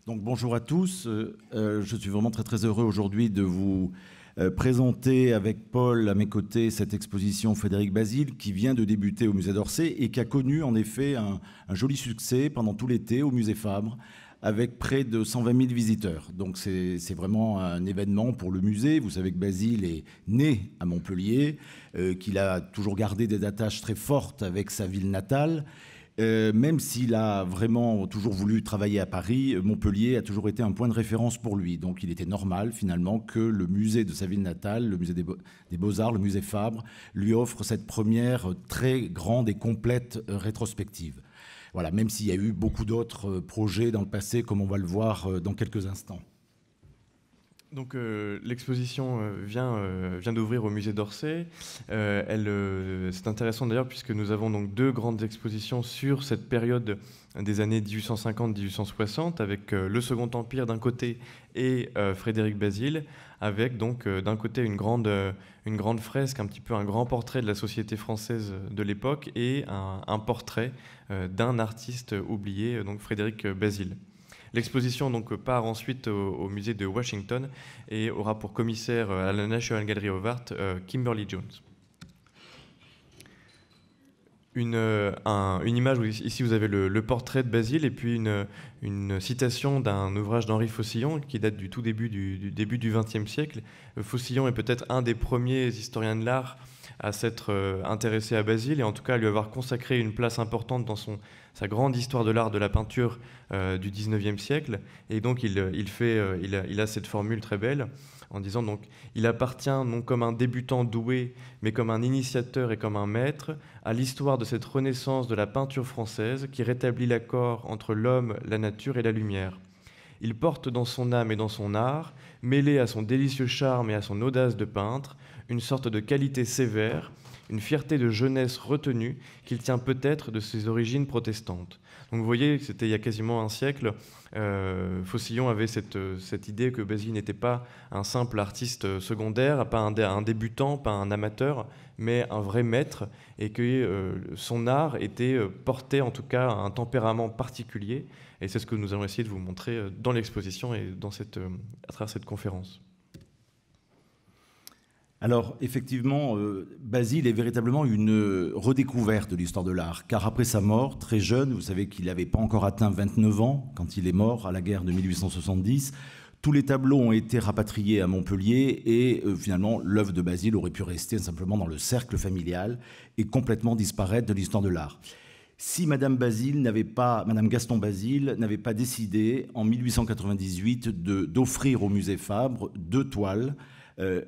Donc bonjour à tous. Je suis vraiment très heureux aujourd'hui de vous présenter avec Paul à mes côtés cette exposition Frédéric Bazille qui vient de débuter au musée d'Orsay et qui a connu en effet un joli succès pendant tout l'été au musée Fabre avec près de 120 000 visiteurs. Donc c'est vraiment un événement pour le musée. Vous savez que Bazille est né à Montpellier, qu'il a toujours gardé des attaches très fortes avec sa ville natale. Même s'il a vraiment toujours voulu travailler à Paris, Montpellier a toujours été un point de référence pour lui. Donc il était normal finalement que le musée de sa ville natale, le musée des Beaux-Arts, le musée Fabre, lui offre cette première très grande et complète rétrospective. Voilà, même s'il y a eu beaucoup d'autres projets dans le passé, comme on va le voir dans quelques instants. Donc l'exposition vient d'ouvrir au musée d'Orsay. C'est intéressant d'ailleurs puisque nous avons donc deux grandes expositions sur cette période des années 1850-1860 avec le Second Empire d'un côté et Frédéric Bazille, avec donc d'un côté une grande fresque, un petit peu un grand portrait de la société française de l'époque et un portrait d'un artiste oublié, donc Frédéric Bazille. L'exposition donc part ensuite au musée de Washington et aura pour commissaire à la National Gallery of Art Kimberly Jones. Une image où ici vous avez le portrait de Bazille et puis une citation d'un ouvrage d'Henri Faucillon qui date du tout début du XXe siècle. Faucillon est peut-être un des premiers historiens de l'art à s'être intéressé à Bazille et en tout cas à lui avoir consacré une place importante dans sa grande histoire de l'art de la peinture du XIXe siècle. Et donc il a cette formule très belle en disant donc il appartient non comme un débutant doué mais comme un initiateur et comme un maître à l'histoire de cette renaissance de la peinture française qui rétablit l'accord entre l'homme, la nature et la lumière. Il porte dans son âme et dans son art, mêlé à son délicieux charme et à son audace de peintre, une sorte de qualité sévère, une fierté de jeunesse retenue qu'il tient peut-être de ses origines protestantes. Donc vous voyez, c'était il y a quasiment un siècle, Faucillon avait cette idée que Bazille n'était pas un simple artiste secondaire, pas un débutant, pas un amateur, mais un vrai maître, et que son art était porté en tout cas à un tempérament particulier, et c'est ce que nous allons essayer de vous montrer dans l'exposition et à travers cette conférence. Alors, effectivement, Bazille est véritablement une redécouverte de l'histoire de l'art, car après sa mort, très jeune, vous savez qu'il n'avait pas encore atteint 29 ans quand il est mort à la guerre de 1870, tous les tableaux ont été rapatriés à Montpellier et finalement, l'œuvre de Bazille aurait pu rester simplement dans le cercle familial et complètement disparaître de l'histoire de l'art. Si Madame Gaston Bazille n'avait pas décidé en 1898 d'offrir au musée Fabre deux toiles,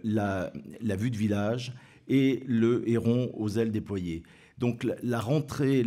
la vue de village et le héron aux ailes déployées. Donc l'entrée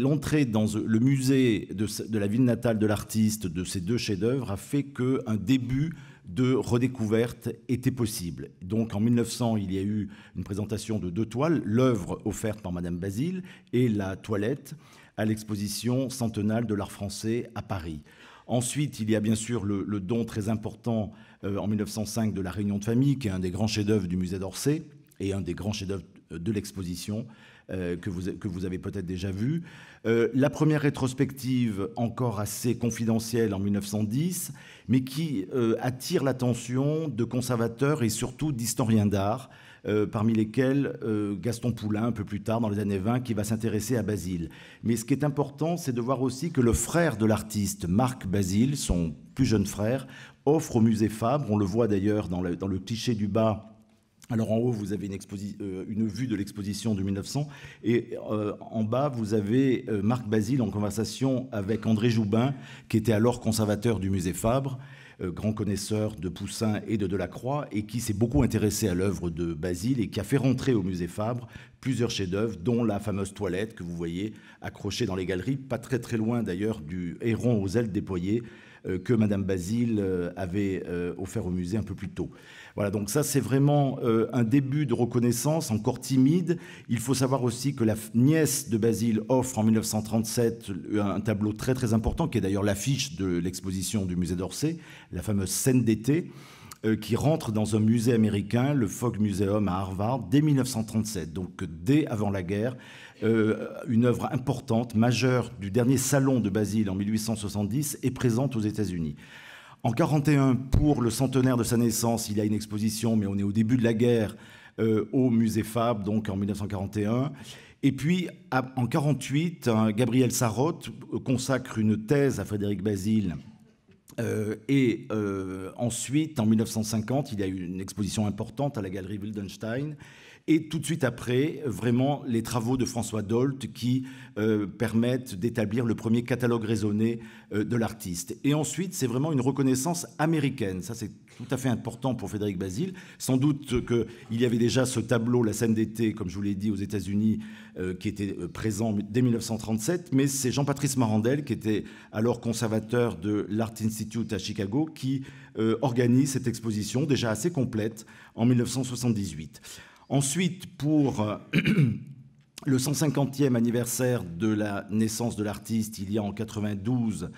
dans le musée de la ville natale de l'artiste de ces deux chefs-d'œuvre a fait qu'un début de redécouverte était possible. Donc en 1900, il y a eu une présentation de deux toiles, l'œuvre offerte par Madame Bazille et la toilette à l'exposition centennale de l'art français à Paris. Ensuite, il y a bien sûr le don très important en 1905 de la Réunion de famille, qui est un des grands chefs-d'œuvre du musée d'Orsay et un des grands chefs-d'œuvre de l'exposition que vous avez peut-être déjà vu. La première rétrospective, encore assez confidentielle en 1910, mais qui attire l'attention de conservateurs et surtout d'historiens d'art, parmi lesquels Gaston Poulain, un peu plus tard, dans les années 20, qui va s'intéresser à Bazille. Mais ce qui est important, c'est de voir aussi que le frère de l'artiste, Marc Bazille, son plus jeune frère, offre au musée Fabre, on le voit d'ailleurs dans le cliché du bas. Alors en haut, vous avez une vue de l'exposition de 1900, et en bas, vous avez Marc Bazille en conversation avec André Joubin, qui était alors conservateur du musée Fabre, grand connaisseur de Poussin et de Delacroix, et qui s'est beaucoup intéressé à l'œuvre de Bazille et qui a fait rentrer au musée Fabre plusieurs chefs-d'œuvre, dont la fameuse toilette que vous voyez accrochée dans les galeries, pas très loin d'ailleurs du héron aux ailes déployées que Madame Bazille avait offert au musée un peu plus tôt. Voilà, donc ça c'est vraiment un début de reconnaissance, encore timide. Il faut savoir aussi que la nièce de Bazille offre en 1937 un tableau très important, qui est d'ailleurs l'affiche de l'exposition du musée d'Orsay, la fameuse scène d'été, qui rentre dans un musée américain, le Fogg Museum à Harvard, dès 1937, donc dès avant la guerre. Une œuvre importante, majeure, du dernier salon de Bazille en 1870 est présente aux États-Unis. En 1941, pour le centenaire de sa naissance, il y a une exposition, mais on est au début de la guerre, au musée Fabre, donc en 1941. Et puis, en 1948, Gabriel Sarraute consacre une thèse à Frédéric Basile. Ensuite, en 1950, il y a eu une exposition importante à la galerie Wildenstein. Et tout de suite après, vraiment, les travaux de François Dolt qui permettent d'établir le premier catalogue raisonné de l'artiste. Et ensuite, c'est vraiment une reconnaissance américaine. Ça, c'est tout à fait important pour Frédéric Basile. Sans doute qu'il y avait déjà ce tableau, La scène d'été, comme je vous l'ai dit, aux États-Unis, qui était présent dès 1937. Mais c'est Jean-Patrice Marandel, qui était alors conservateur de l'Art Institute à Chicago, qui organise cette exposition, déjà assez complète, en 1978. Ensuite, pour le 150e anniversaire de la naissance de l'artiste, il y a en 92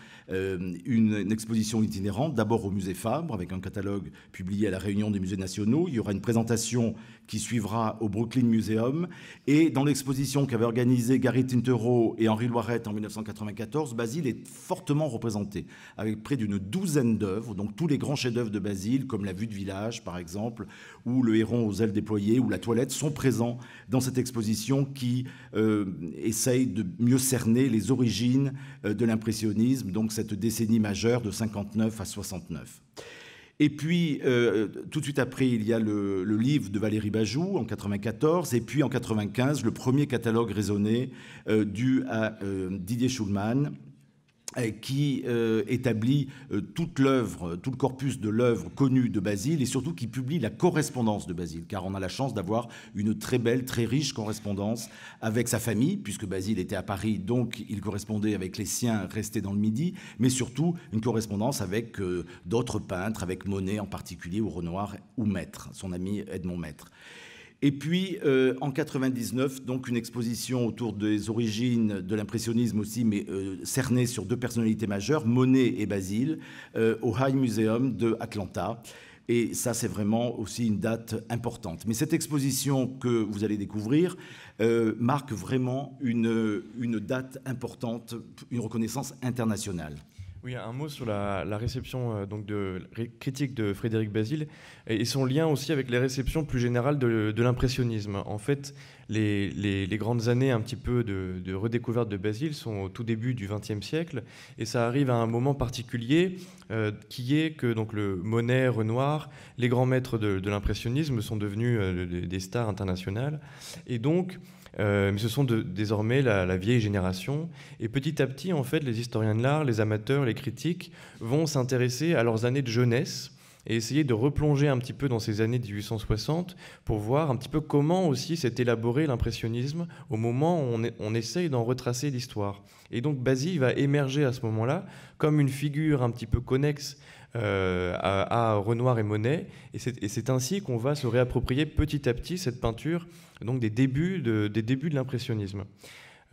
une exposition itinérante, d'abord au musée Fabre, avec un catalogue publié à la Réunion des musées nationaux. Il y aura une présentation qui suivra au Brooklyn Museum. Et dans l'exposition qu'avaient organisée Gary Tintero et Henri Loiret en 1994, Basile est fortement représenté, avec près d'une douzaine d'œuvres, donc tous les grands chefs-d'œuvre de Basile, comme La Vue de Village, par exemple, ou Le Héron aux ailes déployées, ou La Toilette, sont présents dans cette exposition qui essaye de mieux cerner les origines de l'impressionnisme, donc cette décennie majeure de 59 à 69. Et puis, tout de suite après, il y a le livre de Valérie Bajou, en 94, et puis en 95, le premier catalogue raisonné dû à Didier Schulman, qui établit toute l'œuvre, tout le corpus de l'œuvre connue de Basile, et surtout qui publie la correspondance de Basile, car on a la chance d'avoir une très belle, très riche correspondance avec sa famille, puisque Basile était à Paris, donc il correspondait avec les siens restés dans le Midi, mais surtout une correspondance avec d'autres peintres, avec Monet en particulier, ou Renoir, ou Maître, son ami Edmond Maître. Et puis, en 99, donc une exposition autour des origines de l'impressionnisme aussi, mais cernée sur deux personnalités majeures, Monet et Basile, au High Museum de Atlanta. Et ça, c'est vraiment aussi une date importante. Mais cette exposition que vous allez découvrir marque vraiment une date importante, une reconnaissance internationale. Oui, un mot sur la réception donc critique de Frédéric Basile et son lien aussi avec les réceptions plus générales de l'impressionnisme. En fait, les grandes années un petit peu de redécouverte de Basile sont au tout début du XXe siècle, et ça arrive à un moment particulier qui est que donc, le Monet, Renoir, les grands maîtres de l'impressionnisme sont devenus des stars internationales, et donc mais ce sont désormais la vieille génération. Et petit à petit, en fait, les historiens de l'art, les amateurs, les critiques vont s'intéresser à leurs années de jeunesse et essayer de replonger un petit peu dans ces années 1860 pour voir un petit peu comment aussi s'est élaboré l'impressionnisme au moment où on essaye d'en retracer l'histoire. Et donc Basile va émerger à ce moment-là comme une figure un petit peu connexe à Renoir et Monet, et c'est ainsi qu'on va se réapproprier petit à petit cette peinture, donc des débuts de l'impressionnisme.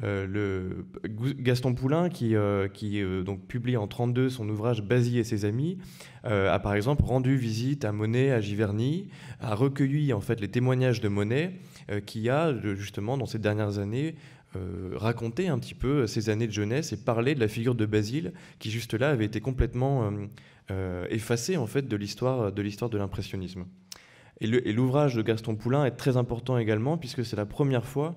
Gaston Poulain, qui donc publie en 1932 son ouvrage Basile et ses amis, a par exemple rendu visite à Monet à Giverny, a recueilli en fait les témoignages de Monet, qui a justement dans ces dernières années raconté un petit peu ses années de jeunesse et parlé de la figure de Basile, qui juste là avait été complètement effacée en fait de l'histoire de l'impressionnisme. Et l'ouvrage de Gaston Poulain est très important également, puisque c'est la première fois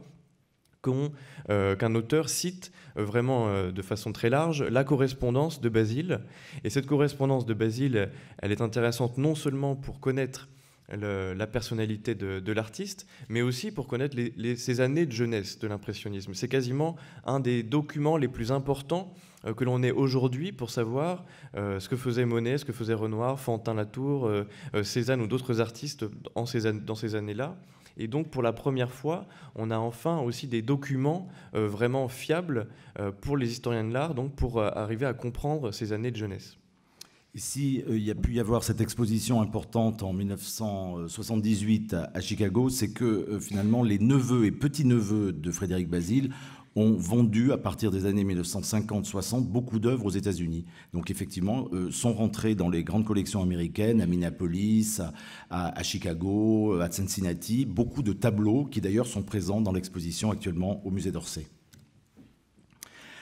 qu'un auteur cite vraiment de façon très large la correspondance de Basile. Et cette correspondance de Basile, elle est intéressante non seulement pour connaître la personnalité de l'artiste, mais aussi pour connaître ses années de jeunesse de l'impressionnisme. C'est quasiment un des documents les plus importants que l'on ait aujourd'hui pour savoir ce que faisait Monet, ce que faisait Renoir, Fantin-Latour, Cézanne ou d'autres artistes dans ces années-là. Et donc, pour la première fois, on a enfin aussi des documents vraiment fiables pour les historiens de l'art, donc pour arriver à comprendre ces années de jeunesse. Ici, il y a pu y avoir cette exposition importante en 1978 à Chicago, c'est que finalement les neveux et petits-neveux de Frédéric Basile ont vendu à partir des années 1950-60 beaucoup d'œuvres aux États-Unis. Donc effectivement, sont rentrés dans les grandes collections américaines, à Minneapolis, à Chicago, à Cincinnati, beaucoup de tableaux qui d'ailleurs sont présents dans l'exposition actuellement au musée d'Orsay.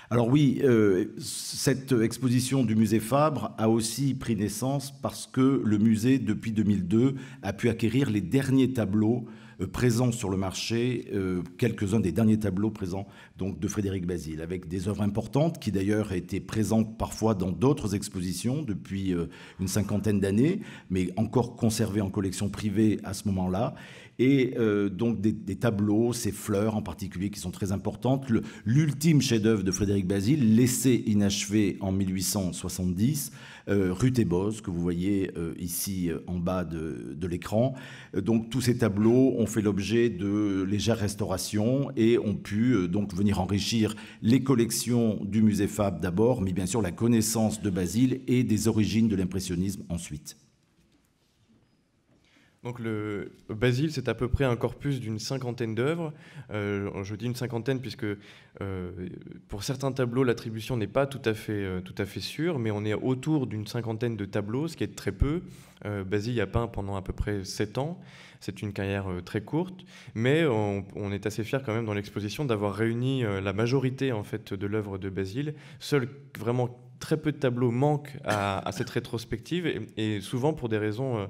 Alors oui, cette exposition du musée Fabre a aussi pris naissance parce que le musée, depuis 2002, a pu acquérir les derniers tableaux présents sur le marché, quelques-uns des derniers tableaux présents donc, de Frédéric Bazille, avec des œuvres importantes qui d'ailleurs étaient présentes parfois dans d'autres expositions depuis une cinquantaine d'années, mais encore conservées en collection privée à ce moment-là. Et donc des tableaux, ces fleurs en particulier qui sont très importantes. L'ultime chef-d'œuvre de Frédéric Bazille, laissé inachevé en 1870, Ruth et Boz, que vous voyez ici en bas de l'écran. Donc tous ces tableaux ont fait l'objet de légères restaurations et ont pu donc venir enrichir les collections du musée Fabre d'abord, mais bien sûr la connaissance de Bazille et des origines de l'impressionnisme ensuite. Donc le Bazille, c'est à peu près un corpus d'une cinquantaine d'œuvres. Je dis une cinquantaine puisque pour certains tableaux, l'attribution n'est pas tout à fait sûre, mais on est autour d'une cinquantaine de tableaux, ce qui est très peu. Bazille a peint pendant à peu près 7 ans. C'est une carrière très courte, mais on est assez fiers quand même dans l'exposition d'avoir réuni la majorité en fait, de l'œuvre de Bazille. Seuls vraiment très peu de tableaux manquent à cette rétrospective, et souvent pour des raisons...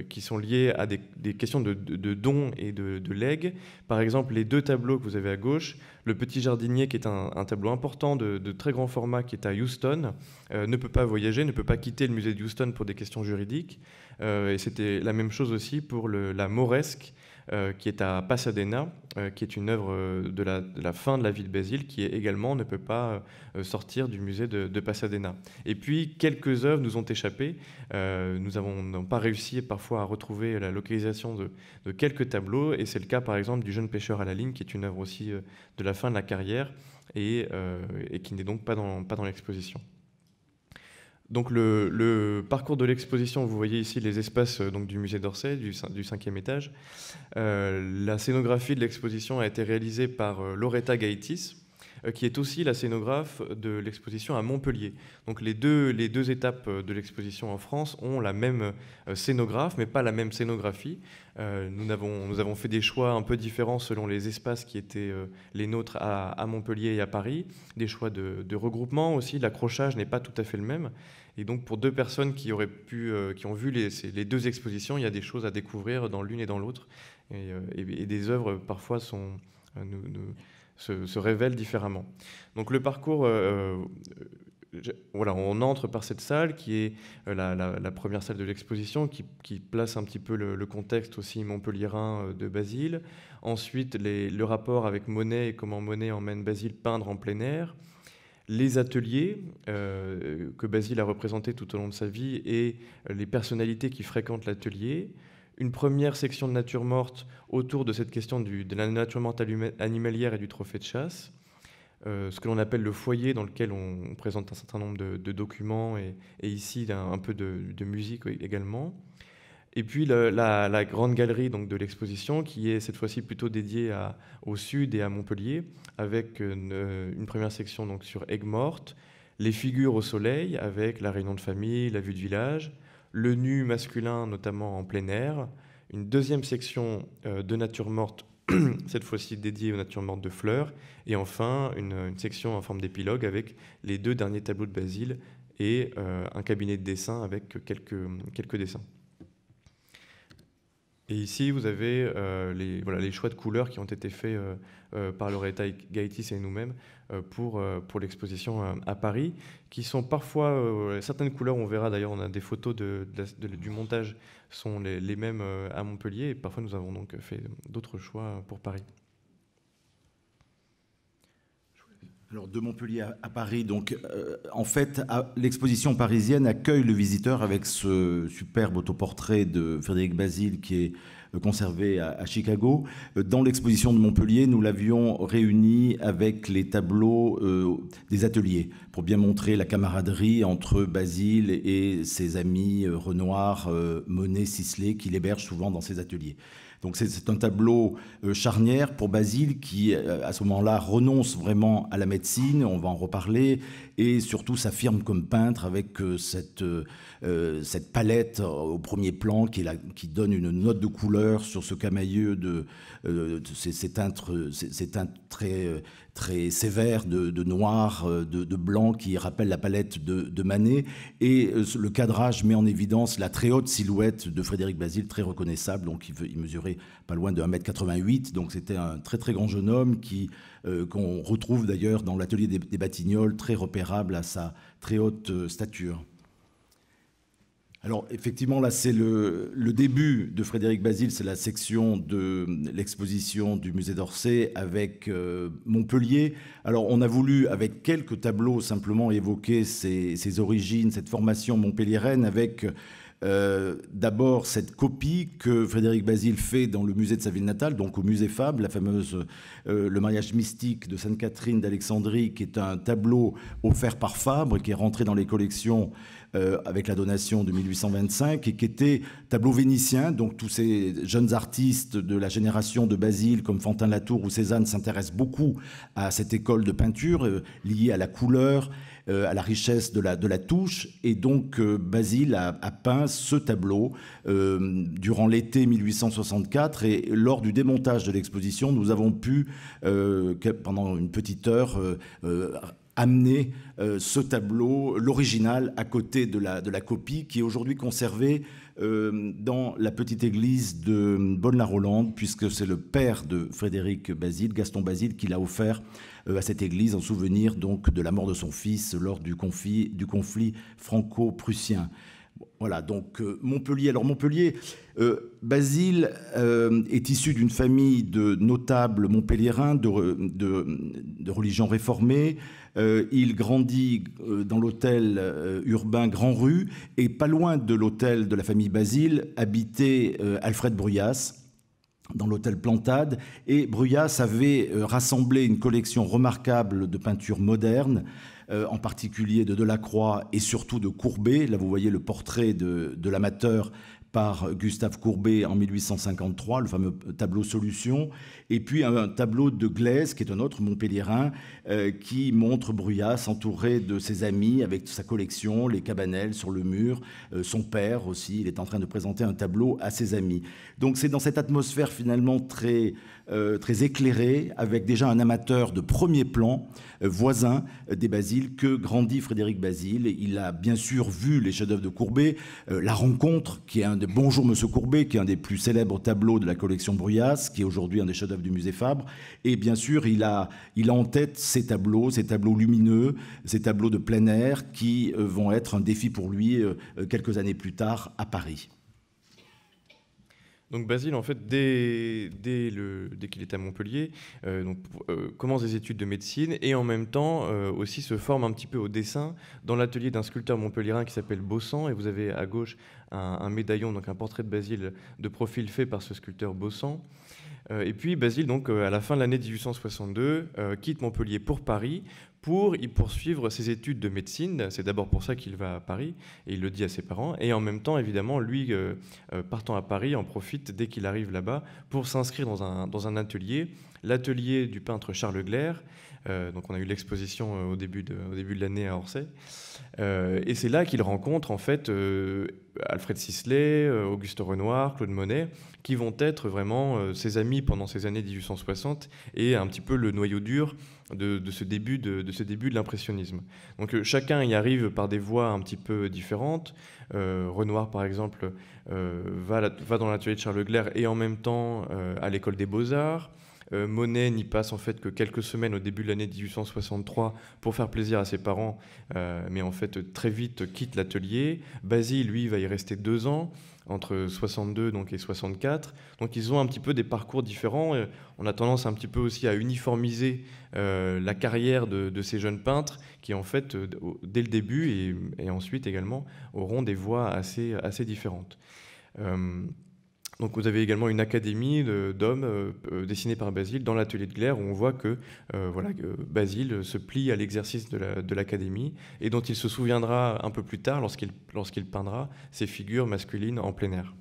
qui sont liés à des questions de dons et de legs. Par exemple, les 2 tableaux que vous avez à gauche, le Petit Jardinier, qui est un tableau important de très grand format, qui est à Houston, ne peut pas voyager, ne peut pas quitter le musée de Houston pour des questions juridiques. Et c'était la même chose aussi pour la Mauresque, qui est à Pasadena, qui est une œuvre de la fin de la vie de Bazille, qui également ne peut pas sortir du musée de Pasadena. Et puis, quelques œuvres nous ont échappé. Nous n'avons pas réussi parfois à retrouver la localisation de quelques tableaux, et c'est le cas par exemple du Jeune pêcheur à la ligne, qui est une œuvre aussi de la fin de la carrière, et qui n'est donc pas dans l'exposition. Donc le parcours de l'exposition, vous voyez ici les espaces donc, du musée d'Orsay, du 5e étage. La scénographie de l'exposition a été réalisée par Loretta Gaitis, qui est aussi la scénographe de l'exposition à Montpellier. Donc les deux étapes de l'exposition en France ont la même scénographe, mais pas la même scénographie. Nous avons fait des choix un peu différents selon les espaces qui étaient les nôtres à Montpellier et à Paris, des choix de regroupement aussi, l'accrochage n'est pas tout à fait le même. Et donc pour 2 personnes qui ont vu les 2 expositions, il y a des choses à découvrir dans l'une et dans l'autre, et des œuvres parfois se révèlent différemment. Donc le parcours, voilà, on entre par cette salle qui est la première salle de l'exposition, qui place un petit peu le contexte aussi montpelliérain de Bazille. Ensuite, le rapport avec Monet et comment Monet emmène Bazille peindre en plein air. Les ateliers que Bazille a représentés tout au long de sa vie et les personnalités qui fréquentent l'atelier. Une première section de nature morte autour de cette question de la nature morte animalière et du trophée de chasse. Ce que l'on appelle le foyer, dans lequel on présente un certain nombre de documents et ici un peu de musique également. Et puis la grande galerie donc, de l'exposition, qui est cette fois-ci plutôt dédiée au sud et à Montpellier, avec une première section donc, sur Aigues-Mortes, les figures au soleil, avec la réunion de famille, la vue de village, le nu masculin, notamment en plein air, une deuxième section de nature morte, cette fois-ci dédiée aux natures mortes de fleurs, et enfin une section en forme d'épilogue avec les 2 derniers tableaux de Bazille et un cabinet de dessin avec quelques dessins. Et ici, vous avez les choix de couleurs qui ont été faits par Loretta Gaitis et nous-mêmes pour l'exposition à Paris, qui sont parfois... certaines couleurs, on verra d'ailleurs, on a des photos du montage, sont les mêmes à Montpellier, et parfois nous avons donc fait d'autres choix pour Paris. Alors de Montpellier à Paris, donc en fait, l'exposition parisienne accueille le visiteur avec ce superbe autoportrait de Frédéric Bazille qui est conservé à Chicago. Dans l'exposition de Montpellier, nous l'avions réuni avec les tableaux des ateliers pour bien montrer la camaraderie entre Bazille et ses amis Renoir, Monet, Sisley, qui l'hébergent souvent dans ses ateliers. Donc c'est un tableau charnière pour Basile qui, à ce moment-là, renonce vraiment à la médecine, on va en reparler, et surtout s'affirme comme peintre avec cette palette au premier plan qui donne une note de couleur sur ce camailleux ces teintes très sévères de noir, de blanc qui rappellent la palette de Manet. Et le cadrage met en évidence la très haute silhouette de Frédéric Basile, très reconnaissable. Donc il mesurait pas loin de 1,88 m. Donc c'était un très très grand jeune homme qu'on retrouve d'ailleurs dans l'atelier des Batignolles, très repérable à sa très haute stature. Alors effectivement, là c'est le début de Frédéric Basile, c'est la section de l'exposition du musée d'Orsay avec Montpellier. Alors on a voulu, avec quelques tableaux, simplement évoquer ses origines, cette formation montpelliéraine, avec d'abord cette copie que Frédéric Basile fait dans le musée de sa ville natale, donc au musée Fabre, la fameuse Le mariage mystique de Sainte-Catherine d'Alexandrie, qui est un tableau offert par Fabre, qui est rentré dans les collections avec la donation de 1825, et qui était tableau vénitien. Donc tous ces jeunes artistes de la génération de Basile, comme Fantin-Latour ou Cézanne, s'intéressent beaucoup à cette école de peinture liée à la couleur, à la richesse de la touche. Et donc Basile a peint ce tableau durant l'été 1864, et lors du démontage de l'exposition, nous avons pu, pendant une petite heure, amener ce tableau, l'original, à côté de la copie, qui est aujourd'hui conservée dans la petite église de Bonne-la-Rolande, puisque c'est le père de Frédéric Basile, Gaston Basile, qui l'a offert à cette église en souvenir donc de la mort de son fils lors du conflit franco-prussien. Voilà, donc Montpellier. Alors Montpellier, Basile est issu d'une famille de notables montpelliérains de religion réformée. Il grandit dans l'hôtel urbain Grand Rue, et pas loin de l'hôtel de la famille Basile habitait Alfred Bruyas, dans l'hôtel Plantade. Et Bruyas avait rassemblé une collection remarquable de peintures modernes, en particulier de Delacroix et surtout de Courbet. Là, vous voyez le portrait de l'amateur par Gustave Courbet en 1853, le fameux tableau Solution, et puis un tableau de Glaise, qui est un autre montpelliérain, qui montre Bruyas entouré de ses amis avec sa collection, les Cabanel sur le mur, son père aussi, il est en train de présenter un tableau à ses amis. Donc c'est dans cette atmosphère finalement très éclairée, avec déjà un amateur de premier plan, voisin des Basile, que grandit Frédéric Basile. Il a bien sûr vu les chefs-d'œuvre de Courbet, La Rencontre, qui est un de Bonjour Monsieur Courbet, qui est un des plus célèbres tableaux de la collection Bruyas, qui est aujourd'hui un des chefs-d'œuvre du musée Fabre. Et bien sûr, il a en tête ces tableaux lumineux, ces tableaux de plein air qui vont être un défi pour lui quelques années plus tard à Paris. Donc Basile, en fait, dès qu'il est à Montpellier, commence des études de médecine, et en même temps aussi se forme un petit peu au dessin dans l'atelier d'un sculpteur montpelliérain qui s'appelle Baussan. Et vous avez à gauche un médaillon, donc un portrait de Basile de profil fait par ce sculpteur Baussan. Et puis Basile, donc, à la fin de l'année 1862, quitte Montpellier pour Paris pour y poursuivre ses études de médecine. C'est d'abord pour ça qu'il va à Paris, et il le dit à ses parents. Et en même temps, évidemment, lui, partant à Paris, en profite dès qu'il arrive là-bas pour s'inscrire dans un atelier, l'atelier du peintre Charles Glaire. Donc on a eu l'exposition au début de l'année à Orsay. Et c'est là qu'il rencontre en fait Alfred Sisley, Auguste Renoir, Claude Monet, qui vont être vraiment ses amis pendant ces années 1860, et un petit peu le noyau dur de ce début de l'impressionnisme. Donc chacun y arrive par des voies un petit peu différentes. Renoir, par exemple, va dans l'atelier de Charles Glaire et en même temps à l'école des Beaux-Arts. Monet n'y passe en fait que quelques semaines au début de l'année 1863 pour faire plaisir à ses parents, mais en fait très vite quitte l'atelier. Basile, lui, va y rester 2 ans, entre 62 donc, et 64. Donc ils ont un petit peu des parcours différents. On a tendance un petit peu aussi à uniformiser la carrière de ces jeunes peintres qui, en fait, dès le début et ensuite également, auront des voies assez différentes. Donc vous avez également une académie d'hommes dessinée par Basile dans l'atelier de Glaire, où on voit que Basile se plie à l'exercice de l'académie, et dont il se souviendra un peu plus tard lorsqu'il peindra ses figures masculines en plein air.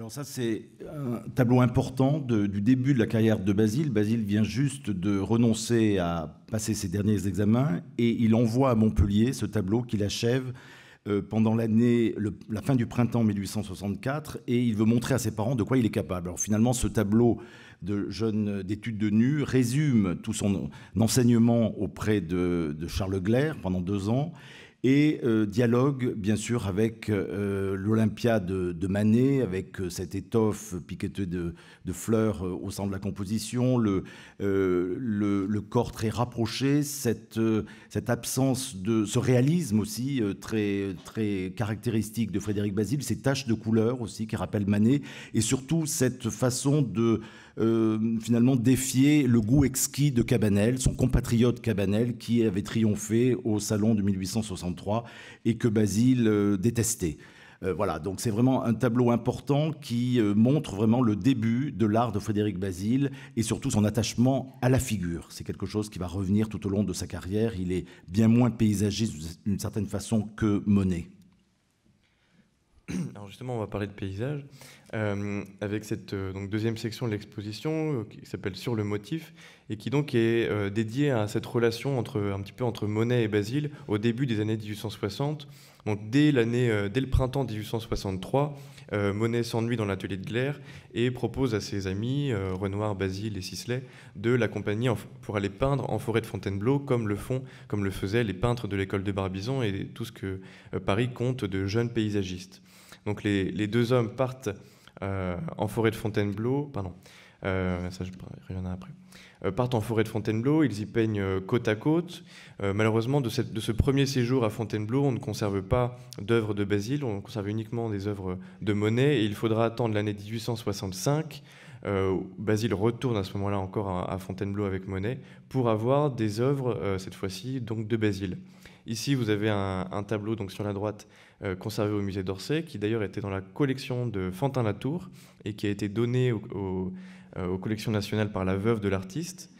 Alors ça, c'est un tableau important du début de la carrière de Basile. Basile vient juste de renoncer à passer ses derniers examens et il envoie à Montpellier ce tableau qu'il achève pendant la fin du printemps 1864, et il veut montrer à ses parents de quoi il est capable. Alors finalement, ce tableau de jeune d'études de nu résume tout son enseignement auprès de Charles Gleyre pendant 2 ans, et dialogue bien sûr avec l'Olympia de Manet, avec cette étoffe piquetée de fleurs au centre de la composition, le corps très rapproché, cette absence de ce réalisme aussi très, très caractéristique de Frédéric Basile, ces taches de couleur aussi qui rappellent Manet, et surtout cette façon de finalement défier le goût exquis de Cabanel, son compatriote Cabanel, qui avait triomphé au salon de 1863 et que Basile détestait. Voilà, donc c'est vraiment un tableau important qui montre vraiment le début de l'art de Frédéric Basile et surtout son attachement à la figure. C'est quelque chose qui va revenir tout au long de sa carrière. Il est bien moins paysagiste d'une certaine façon que Monet. Alors justement, on va parler de paysage avec cette donc deuxième section de l'exposition qui s'appelle Sur le motif et qui donc est dédiée à cette relation un petit peu entre Monet et Basile au début des années 1860. Donc dès le printemps 1863, Monet s'ennuie dans l'atelier de Gleyre et propose à ses amis Renoir, Basile et Sisley de l'accompagner pour aller peindre en forêt de Fontainebleau comme le faisaient les peintres de l'école de Barbizon et tout ce que Paris compte de jeunes paysagistes. Donc les 2 hommes partent en forêt de Fontainebleau, ça je reviendrai après. Partent en forêt de Fontainebleau, ils y peignent côte à côte. Malheureusement, de ce premier séjour à Fontainebleau, on ne conserve pas d'œuvres de Basile, on conserve uniquement des œuvres de Monet, et il faudra attendre l'année 1865. Basile retourne à ce moment-là encore à Fontainebleau avec Monet pour avoir des œuvres, cette fois-ci, donc de Basile. Ici, vous avez un tableau donc, sur la droite conservé au musée d'Orsay, qui d'ailleurs était dans la collection de Fantin-Latour et qui a été donné aux collections nationales par la veuve de l'artiste,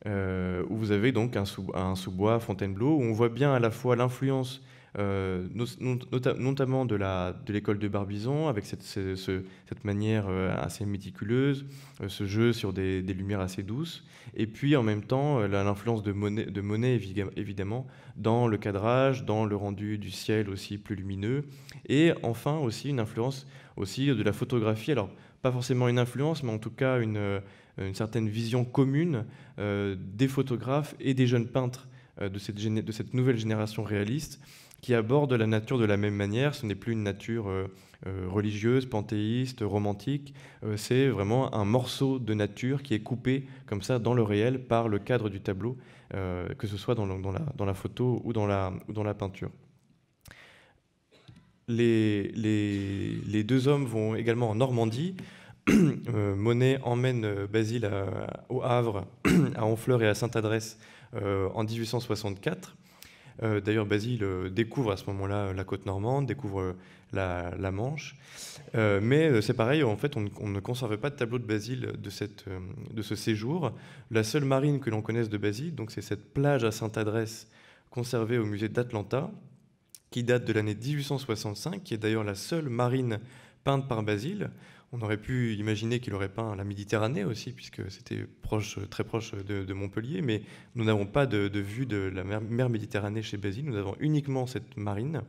où vous avez donc un sous-bois Fontainebleau, où on voit bien à la fois l'influence notamment de l'école de Barbizon, avec cette manière assez méticuleuse, ce jeu sur des lumières assez douces, et puis en même temps l'influence de Monet évidemment dans le cadrage, dans le rendu du ciel aussi plus lumineux, et enfin aussi une influence aussi de la photographie, alors pas forcément une influence, mais en tout cas une certaine vision commune des photographes et des jeunes peintres de cette nouvelle génération réaliste, qui aborde la nature de la même manière. Ce n'est plus une nature religieuse, panthéiste, romantique. C'est vraiment un morceau de nature qui est coupé comme ça dans le réel par le cadre du tableau, que ce soit dans la photo ou dans la peinture. Les 2 hommes vont également en Normandie. Monet emmène Basile au Havre, à Honfleur et à Sainte-Adresse en 1864. D'ailleurs, Basile découvre à ce moment-là la côte normande, découvre la Manche. Mais c'est pareil, en fait, on ne conserve pas de tableau de Basile de ce séjour. La seule marine que l'on connaisse de Basile, donc c'est cette plage à Sainte-Adresse conservée au musée d'Atlanta, qui date de l'année 1865, qui est d'ailleurs la seule marine peinte par Basile. On aurait pu imaginer qu'il aurait peint la Méditerranée aussi, puisque c'était très proche de Montpellier, mais nous n'avons pas de vue de la mer Méditerranée chez Basile, nous avons uniquement cette marine,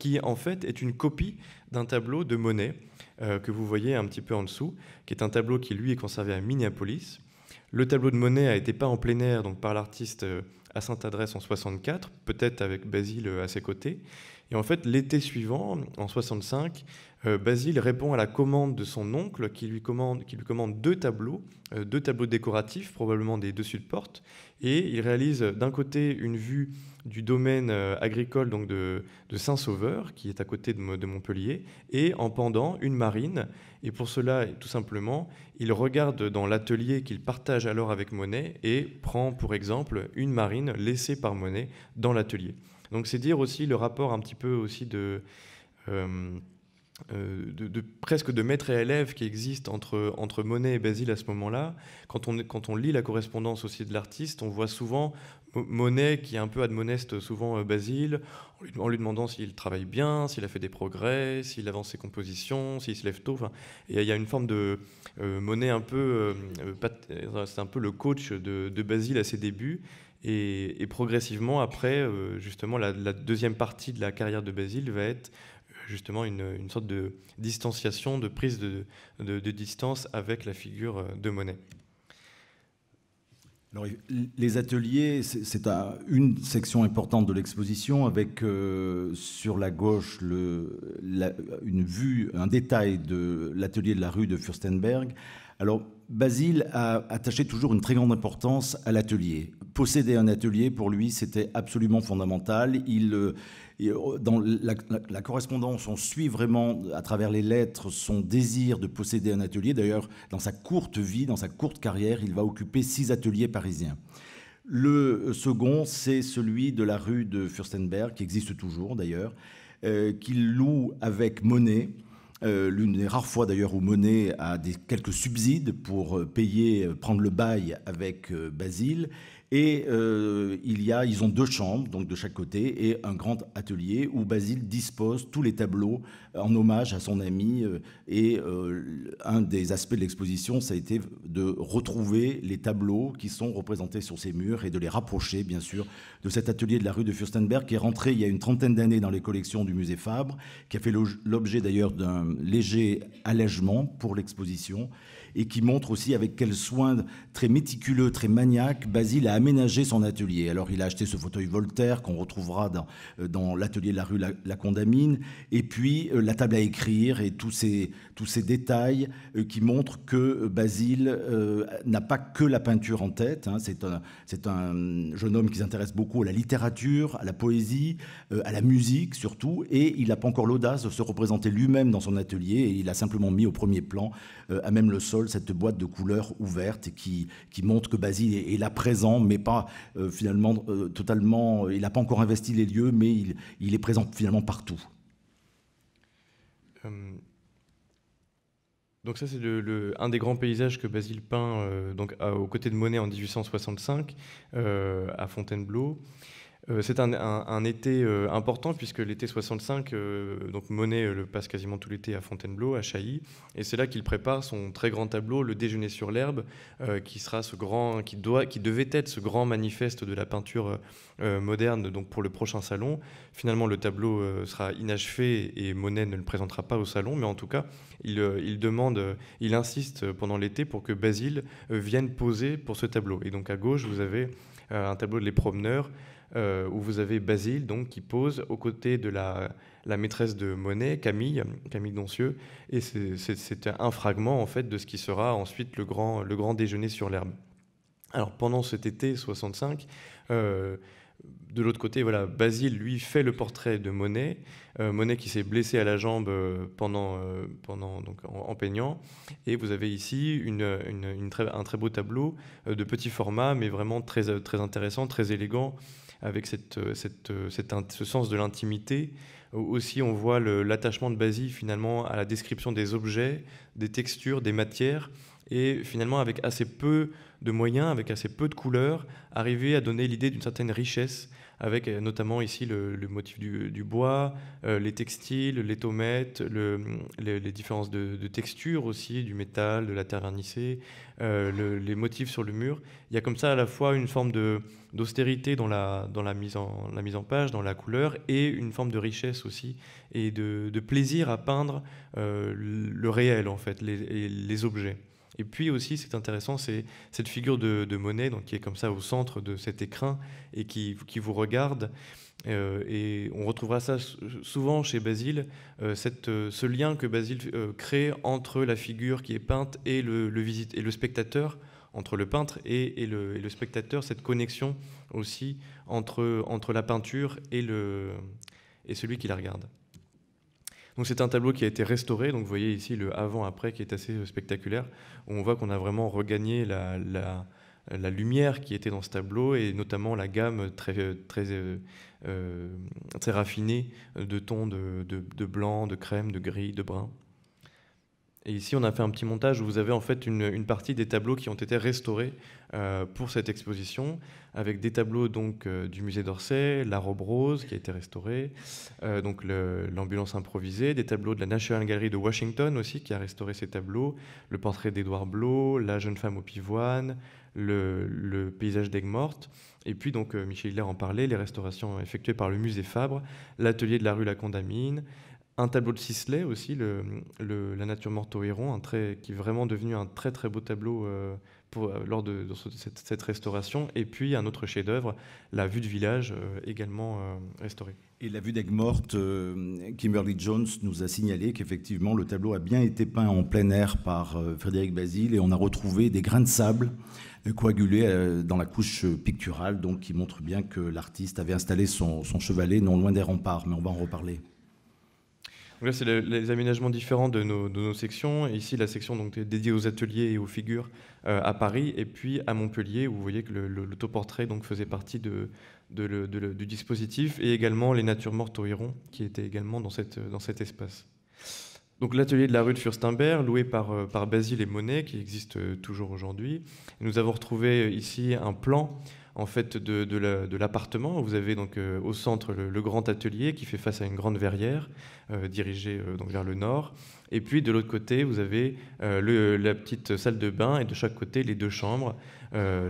qui en fait est une copie d'un tableau de Monet, que vous voyez un petit peu en dessous, qui est un tableau qui lui est conservé à Minneapolis. Le tableau de Monet a été peint en plein air donc par l'artiste à Sainte-Adresse en 64, peut-être avec Basile à ses côtés. Et en fait, l'été suivant, en 65, Basile répond à la commande de son oncle qui lui commande 2 tableaux décoratifs, probablement des dessus de porte. Et il réalise d'un côté une vue du domaine agricole donc de Saint-Sauveur, qui est à côté de Montpellier, et en pendant une marine. Et pour cela, tout simplement, il regarde dans l'atelier qu'il partage alors avec Monet et prend pour exemple une marine laissée par Monet dans l'atelier. Donc c'est dire aussi le rapport un petit peu aussi presque de maître et élève qui existe entre Monet et Basile à ce moment-là. Quand on lit la correspondance aussi de l'artiste, on voit souvent Monet qui est un peu admoneste souvent Basile, en lui demandant s'il travaille bien, s'il a fait des progrès, s'il avance ses compositions, s'il se lève tôt. Enfin, et il y a une forme de Monet un peu, c'est un peu le coach de Basile à ses débuts. Et progressivement, après, justement, la deuxième partie de la carrière de Basile va être justement une sorte de distanciation, de prise de distance avec la figure de Monet. Alors, les ateliers, c'est une section importante de l'exposition avec sur la gauche une vue, un détail de l'atelier de la rue de Fürstenberg. Alors, Basile a attaché toujours une très grande importance à l'atelier. Posséder un atelier, pour lui, c'était absolument fondamental. Dans la correspondance, on suit vraiment, à travers les lettres, son désir de posséder un atelier. D'ailleurs, dans sa courte vie, dans sa courte carrière, il va occuper 6 ateliers parisiens. Le second, c'est celui de la rue de Fürstenberg, qui existe toujours d'ailleurs, qu'il loue avec Monet. L'une des rares fois d'ailleurs où Monet a quelques subsides pour prendre le bail avec Basile. Et ils ont 2 chambres, donc de chaque côté, et un grand atelier où Basile dispose tous les tableaux en hommage à son ami. Et un des aspects de l'exposition, ça a été de retrouver les tableaux qui sont représentés sur ces murs et de les rapprocher, bien sûr, de cet atelier de la rue de Fürstenberg qui est rentré il y a une trentaine d'années dans les collections du musée Fabre, qui a fait l'objet d'ailleurs d'un léger allègement pour l'exposition, et qui montre aussi avec quel soin très méticuleux, très maniaque, Basile a aménagé son atelier. Alors il a acheté ce fauteuil Voltaire qu'on retrouvera dans l'atelier de la rue La Condamine, et puis la table à écrire et tous ces détails qui montrent que Basile n'a pas que la peinture en tête. Hein. C'est un jeune homme qui s'intéresse beaucoup à la littérature, à la poésie, à la musique surtout, et il n'a pas encore l'audace de se représenter lui-même dans son atelier, et il a simplement mis au premier plan, à même le sol, cette boîte de couleurs ouverte qui montre que Basile est là présent, mais pas finalement totalement. Il n'a pas encore investi les lieux, mais il est présent finalement partout. Donc ça, c'est un des grands paysages que Basile peint aux côtés de Monet en 1865 à Fontainebleau. C'est un été important puisque l'été 65, donc Monet le passe quasiment tout l'été à Fontainebleau, à Chailly, et c'est là qu'il prépare son très grand tableau, Le Déjeuner sur l'herbe, qui devait être ce grand manifeste de la peinture moderne, donc pour le prochain salon. Finalement, le tableau sera inachevé et Monet ne le présentera pas au salon, mais en tout cas, il insiste pendant l'été pour que Basile vienne poser pour ce tableau. Et donc à gauche, vous avez un tableau de Les Promeneurs, où vous avez Basile donc, qui pose aux côtés de la maîtresse de Monet, Camille Doncieux, et c'est un fragment en fait de ce qui sera ensuite le grand déjeuner sur l'herbe. Alors pendant cet été 65, de l'autre côté, voilà, Basile lui fait le portrait de Monet, Monet qui s'est blessé à la jambe en peignant, et vous avez ici un très beau tableau de petit format, mais vraiment très intéressant, très élégant, avec ce sens de l'intimité. Aussi, on voit l'attachement de Basile finalement à la description des objets, des textures, des matières, et finalement avec assez peu de moyens, avec assez peu de couleurs, arriver à donner l'idée d'une certaine richesse, avec notamment ici le motif du bois, les textiles, les taumettes, les différences de texture aussi, du métal, de la terre vernissée, les motifs sur le mur. Il y a comme ça à la fois une forme d'austérité dans la mise en page, dans la couleur, et une forme de richesse aussi, et de plaisir à peindre le réel en fait, les objets. Et puis aussi, c'est intéressant, c'est cette figure de Monet, donc, qui est comme ça au centre de cet écrin et qui vous regarde. Et on retrouvera ça souvent chez Basile, ce lien que Basile crée entre la figure qui est peinte et le spectateur, entre le peintre et le spectateur, cette connexion aussi entre la peinture et celui qui la regarde. Donc c'est un tableau qui a été restauré, donc vous voyez ici le avant-après qui est assez spectaculaire, où on voit qu'on a vraiment regagné la lumière qui était dans ce tableau et notamment la gamme très raffinée de tons de blanc, de crème, de gris, de brun. Et ici, on a fait un petit montage où vous avez en fait une partie des tableaux qui ont été restaurés pour cette exposition, avec des tableaux donc, du musée d'Orsay, la robe rose qui a été restaurée, donc l'ambulance improvisée, des tableaux de la National Gallery de Washington aussi qui a restauré ces tableaux, le portrait d'Édouard Blot, la jeune femme au pivoine, le paysage d'Aigues-Mortes, et puis donc Michel Hiller en parlait, les restaurations effectuées par le musée Fabre, l'atelier de la rue La Condamine, un tableau de Sisley aussi, la nature morte au héron, qui est vraiment devenu un très très beau tableau lors de cette restauration. Et puis un autre chef-d'œuvre, la vue de village, également restaurée. Et la vue d'Aigues-Mortes, Kimberly Jones nous a signalé qu'effectivement le tableau a bien été peint en plein air par Frédéric Bazille et on a retrouvé des grains de sable coagulés dans la couche picturale, donc qui montre bien que l'artiste avait installé son chevalet non loin des remparts, mais on va en reparler. Donc là, c'est les aménagements différents de nos sections. Et ici, la section donc, dédiée aux ateliers et aux figures à Paris, et puis à Montpellier, où vous voyez que l'autoportrait donc, faisait partie du dispositif, et également les natures mortes au héron, qui étaient également dans cet espace. Donc l'atelier de la rue de Furstenberg, loué par Basile et Monet, qui existe toujours aujourd'hui. Nous avons retrouvé ici un plan en fait, de l'appartement. Vous avez donc au centre le grand atelier qui fait face à une grande verrière dirigée donc vers le nord. Et puis de l'autre côté, vous avez la petite salle de bain et de chaque côté les deux chambres.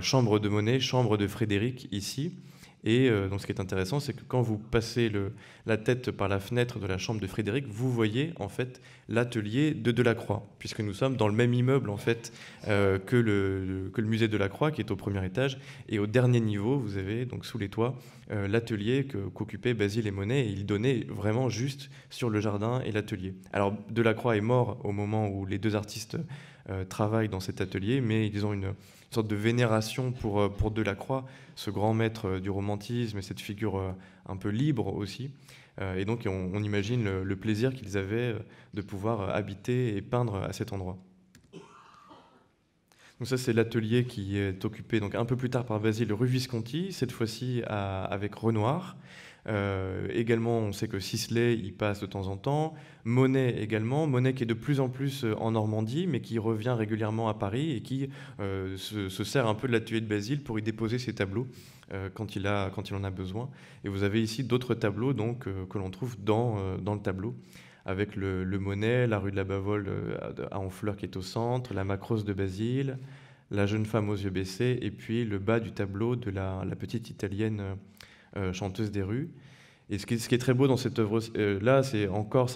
Chambre de Monet, chambre de Frédéric ici. Et donc ce qui est intéressant, c'est que quand vous passez la tête par la fenêtre de la chambre de Frédéric, vous voyez en fait l'atelier de Delacroix, puisque nous sommes dans le même immeuble en fait que le musée Delacroix, qui est au premier étage. Et au dernier niveau, vous avez donc sous les toits l'atelier qu'occupaient Basile et Monet, et ils donnaient vraiment juste sur le jardin et l'atelier. Alors Delacroix est mort au moment où les deux artistes travaillent dans cet atelier, mais ils ont une sorte de vénération pour Delacroix, ce grand maître du romantisme et cette figure un peu libre aussi. Et donc on imagine le plaisir qu'ils avaient de pouvoir habiter et peindre à cet endroit. Donc ça, c'est l'atelier qui est occupé donc un peu plus tard par Basile rue Visconti, cette fois-ci avec Renoir. Également, on sait que Sisley y passe de temps en temps. Monet également. Monet qui est de plus en plus en Normandie, mais qui revient régulièrement à Paris et qui se sert un peu de l'atelier de Basile pour y déposer ses tableaux quand il en a besoin. Et vous avez ici d'autres tableaux donc, que l'on trouve dans le tableau, avec le Monet, la rue de la Bavole à Honfleur qui est au centre, la Macrosse de Basile, la jeune femme aux yeux baissés, et puis le bas du tableau de la petite italienne chanteuse des rues. Et ce qui est très beau dans cette œuvre-là, c'est encore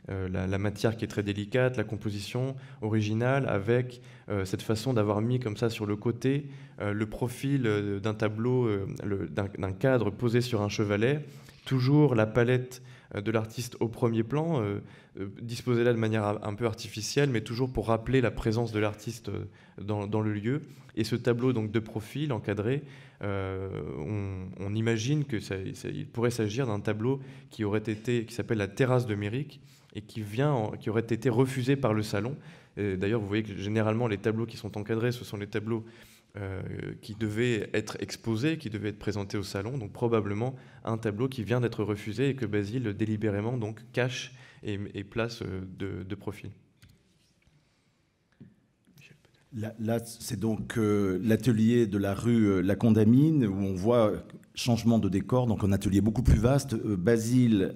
la matière qui est très délicate, la composition originale, avec cette façon d'avoir mis comme ça sur le côté le profil d'un tableau, d'un cadre posé sur un chevalet, toujours la palette de l'artiste au premier plan, disposée là de manière un peu artificielle, mais toujours pour rappeler la présence de l'artiste dans le lieu. Et ce tableau donc de profil encadré, on imagine qu'il pourrait s'agir d'un tableau qui s'appelle la terrasse de Méric et qui aurait été refusé par le salon. D'ailleurs, vous voyez que généralement les tableaux qui sont encadrés, ce sont les tableaux qui devaient être exposés, qui devaient être présentés au salon, donc probablement un tableau qui vient d'être refusé et que Basile délibérément donc cache et place de profil. Là, c'est donc l'atelier de la rue La Condamine, où on voit changement de décor, donc un atelier beaucoup plus vaste. Basile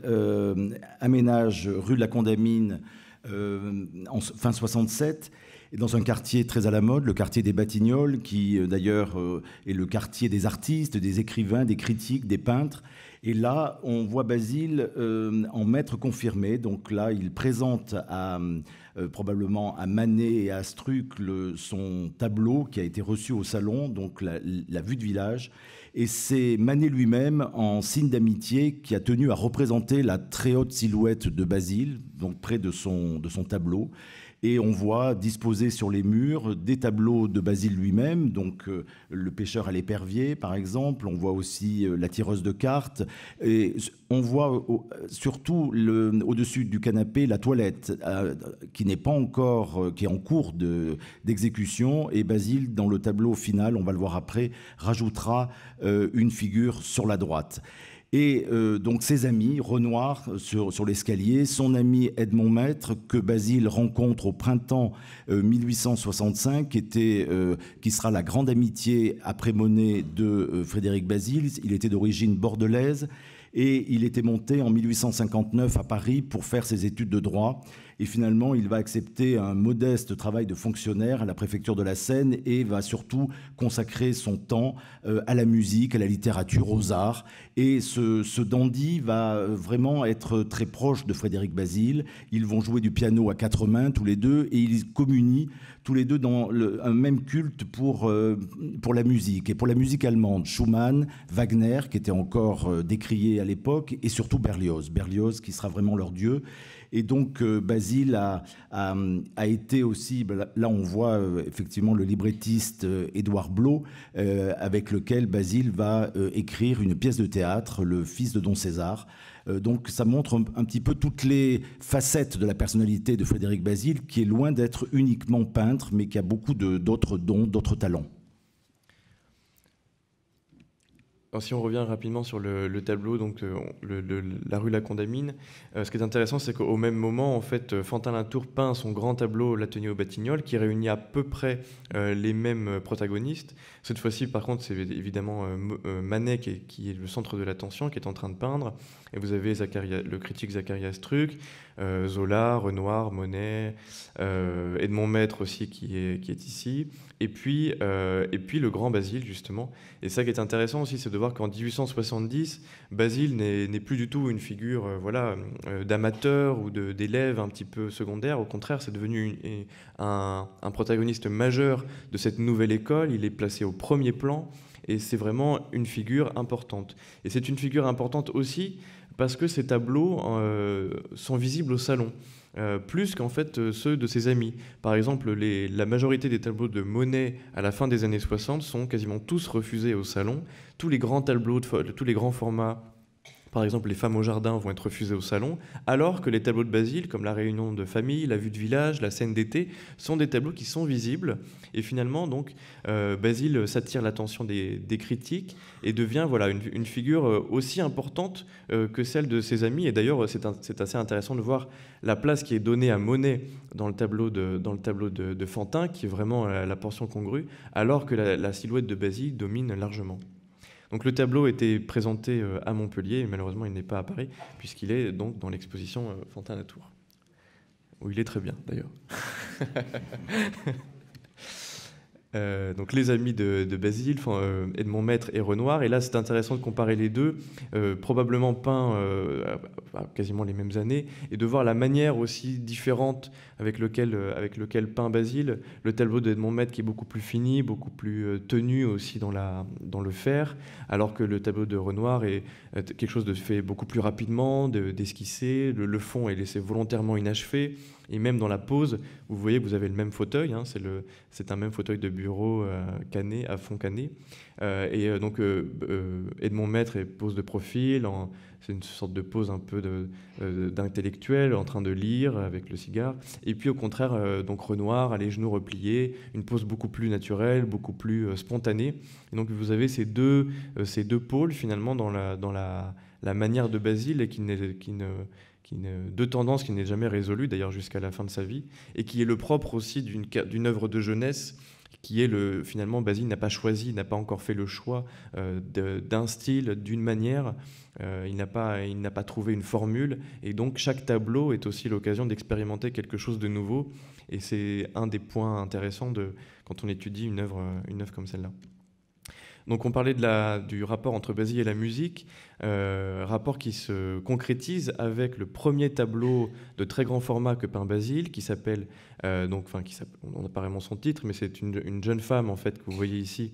aménage rue de La Condamine en fin 67, et dans un quartier très à la mode, le quartier des Batignolles, qui d'ailleurs est le quartier des artistes, des écrivains, des critiques, des peintres. Et là, on voit Basile en maître confirmé. Donc là, il présente probablement à Manet et à Struck son tableau qui a été reçu au salon, donc la vue de village. Et c'est Manet lui-même, en signe d'amitié, qui a tenu à représenter la très haute silhouette de Basile, donc près de son tableau. Et on voit disposés sur les murs des tableaux de Basile lui-même, donc le pêcheur à l'épervier par exemple, on voit aussi la tireuse de cartes, et on voit surtout au-dessus du canapé la toilette qui n'est pas encore, qui est en cours d'exécution, et Basile dans le tableau final, on va le voir après, rajoutera une figure sur la droite. Et donc ses amis, Renoir sur l'escalier, son ami Edmond Maître, que Basile rencontre au printemps 1865, qui sera la grande amitié après Monet de Frédéric Basile. Il était d'origine bordelaise et il était monté en 1859 à Paris pour faire ses études de droit. Et finalement, il va accepter un modeste travail de fonctionnaire à la préfecture de la Seine et va surtout consacrer son temps à la musique, à la littérature, aux arts. Et ce dandy va vraiment être très proche de Frédéric Basile. Ils vont jouer du piano à quatre mains tous les deux et ils communient tous les deux dans un même culte pour la musique. Et pour la musique allemande, Schumann, Wagner, qui était encore décrié à l'époque, et surtout Berlioz. Berlioz qui sera vraiment leur dieu. Et donc Basile a été aussi, là on voit effectivement le librettiste Édouard Blot, avec lequel Basile va écrire une pièce de théâtre, Le Fils de Don César. Donc ça montre un petit peu toutes les facettes de la personnalité de Frédéric Basile, qui est loin d'être uniquement peintre, mais qui a beaucoup d'autres dons, d'autres talents. Alors, si on revient rapidement sur le tableau, donc la rue La Condamine, ce qui est intéressant, c'est qu'au même moment, en fait, Fantin-Latour peint son grand tableau L'Atelier aux Batignolles, qui réunit à peu près les mêmes protagonistes. Cette fois-ci, par contre, c'est évidemment Manet qui est le centre de l'attention, qui est en train de peindre. Et vous avez le critique Zacharias Struck, Zola, Renoir, Monet, Edmond Maître aussi qui est ici, et puis le grand Basile justement. Et ça qui est intéressant aussi, c'est de voir qu'en 1870, Basile n'est plus du tout une figure d'amateur ou d'élève un petit peu secondaire. Au contraire, c'est devenu un protagoniste majeur de cette nouvelle école. Il est placé au premier plan et c'est vraiment une figure importante. Et c'est une figure importante aussi parce que ces tableaux sont visibles au salon, plus qu'en fait ceux de ses amis. Par exemple, la majorité des tableaux de Monet à la fin des années 60 sont quasiment tous refusés au salon. Tous les grands tableaux, tous les grands formats, par exemple les femmes au jardin, vont être refusés au salon, alors que les tableaux de Basile, comme la réunion de famille, la vue de village, la scène d'été, sont des tableaux qui sont visibles. Et finalement, donc, Basile s'attire l'attention des critiques et devient une figure aussi importante que celle de ses amis. Et d'ailleurs, c'est assez intéressant de voir la place qui est donnée à Monet dans le tableau de Fantin, qui est vraiment la portion congrue, alors que la silhouette de Basile domine largement. Donc le tableau était présenté à Montpellier, et malheureusement il n'est pas à Paris, puisqu'il est donc dans l'exposition Fantin-Latour, où il est très bien d'ailleurs. Donc les amis de Basile, Edmond Maître et Renoir, et là c'est intéressant de comparer les deux, probablement peints à quasiment les mêmes années, et de voir la manière aussi différente avec lequel peint Basile. Le tableau d'Edmond Maître qui est beaucoup plus fini, beaucoup plus tenu aussi dans le faire, alors que le tableau de Renoir est quelque chose de fait beaucoup plus rapidement, d'esquissé. Le fond est laissé volontairement inachevé. Et même dans la pose, vous voyez que vous avez le même fauteuil, hein, c'est un même fauteuil de bureau canné, à fond canné. Donc Edmond Maître est pose de profil, c'est une sorte de pose un peu d'intellectuel en train de lire avec le cigare. Et puis au contraire, donc Renoir a les genoux repliés, une pose beaucoup plus naturelle, beaucoup plus spontanée. Et donc vous avez ces deux pôles finalement dans la manière de Basile, et deux tendances qui n'est jamais résolue d'ailleurs jusqu'à la fin de sa vie, et qui est le propre aussi d'une œuvre de jeunesse, qui est finalement Basile n'a pas choisi, n'a pas encore fait le choix d'un style, d'une manière. Il n'a pas trouvé une formule, et donc chaque tableau est aussi l'occasion d'expérimenter quelque chose de nouveau, et c'est un des points intéressants quand on étudie une œuvre comme celle-là. Donc on parlait du rapport entre Basile et la musique, rapport qui se concrétise avec le premier tableau de très grand format que peint Basile, qui s'appelle, on n'a pas vraiment son titre, mais c'est une jeune femme en fait que vous voyez ici,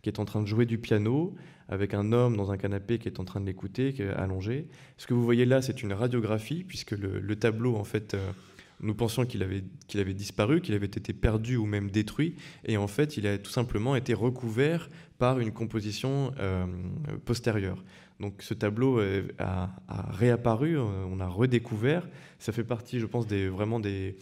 qui est en train de jouer du piano, avec un homme dans un canapé qui est en train de l'écouter, qui est allongé. Ce que vous voyez là, c'est une radiographie, puisque le tableau en fait nous pensions qu'il avait disparu, qu'il avait été perdu ou même détruit, et en fait il a tout simplement été recouvert par une composition postérieure. Donc ce tableau a réapparu, on a redécouvert, ça fait partie je pense vraiment des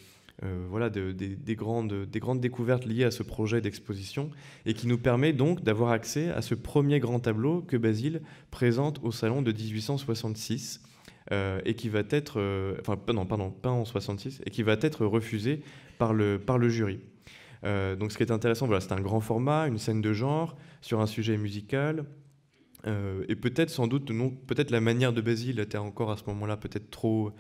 grandes découvertes liées à ce projet d'exposition et qui nous permet donc d'avoir accès à ce premier grand tableau que Basile présente au salon de 1866 et qui va être, pas en 66, et qui va être refusé par le jury. Donc ce qui est intéressant, voilà, c'est un grand format, une scène de genre sur un sujet musical. Et peut-être, sans doute, non, peut-être la manière de Basile était encore à ce moment-là peut-être trop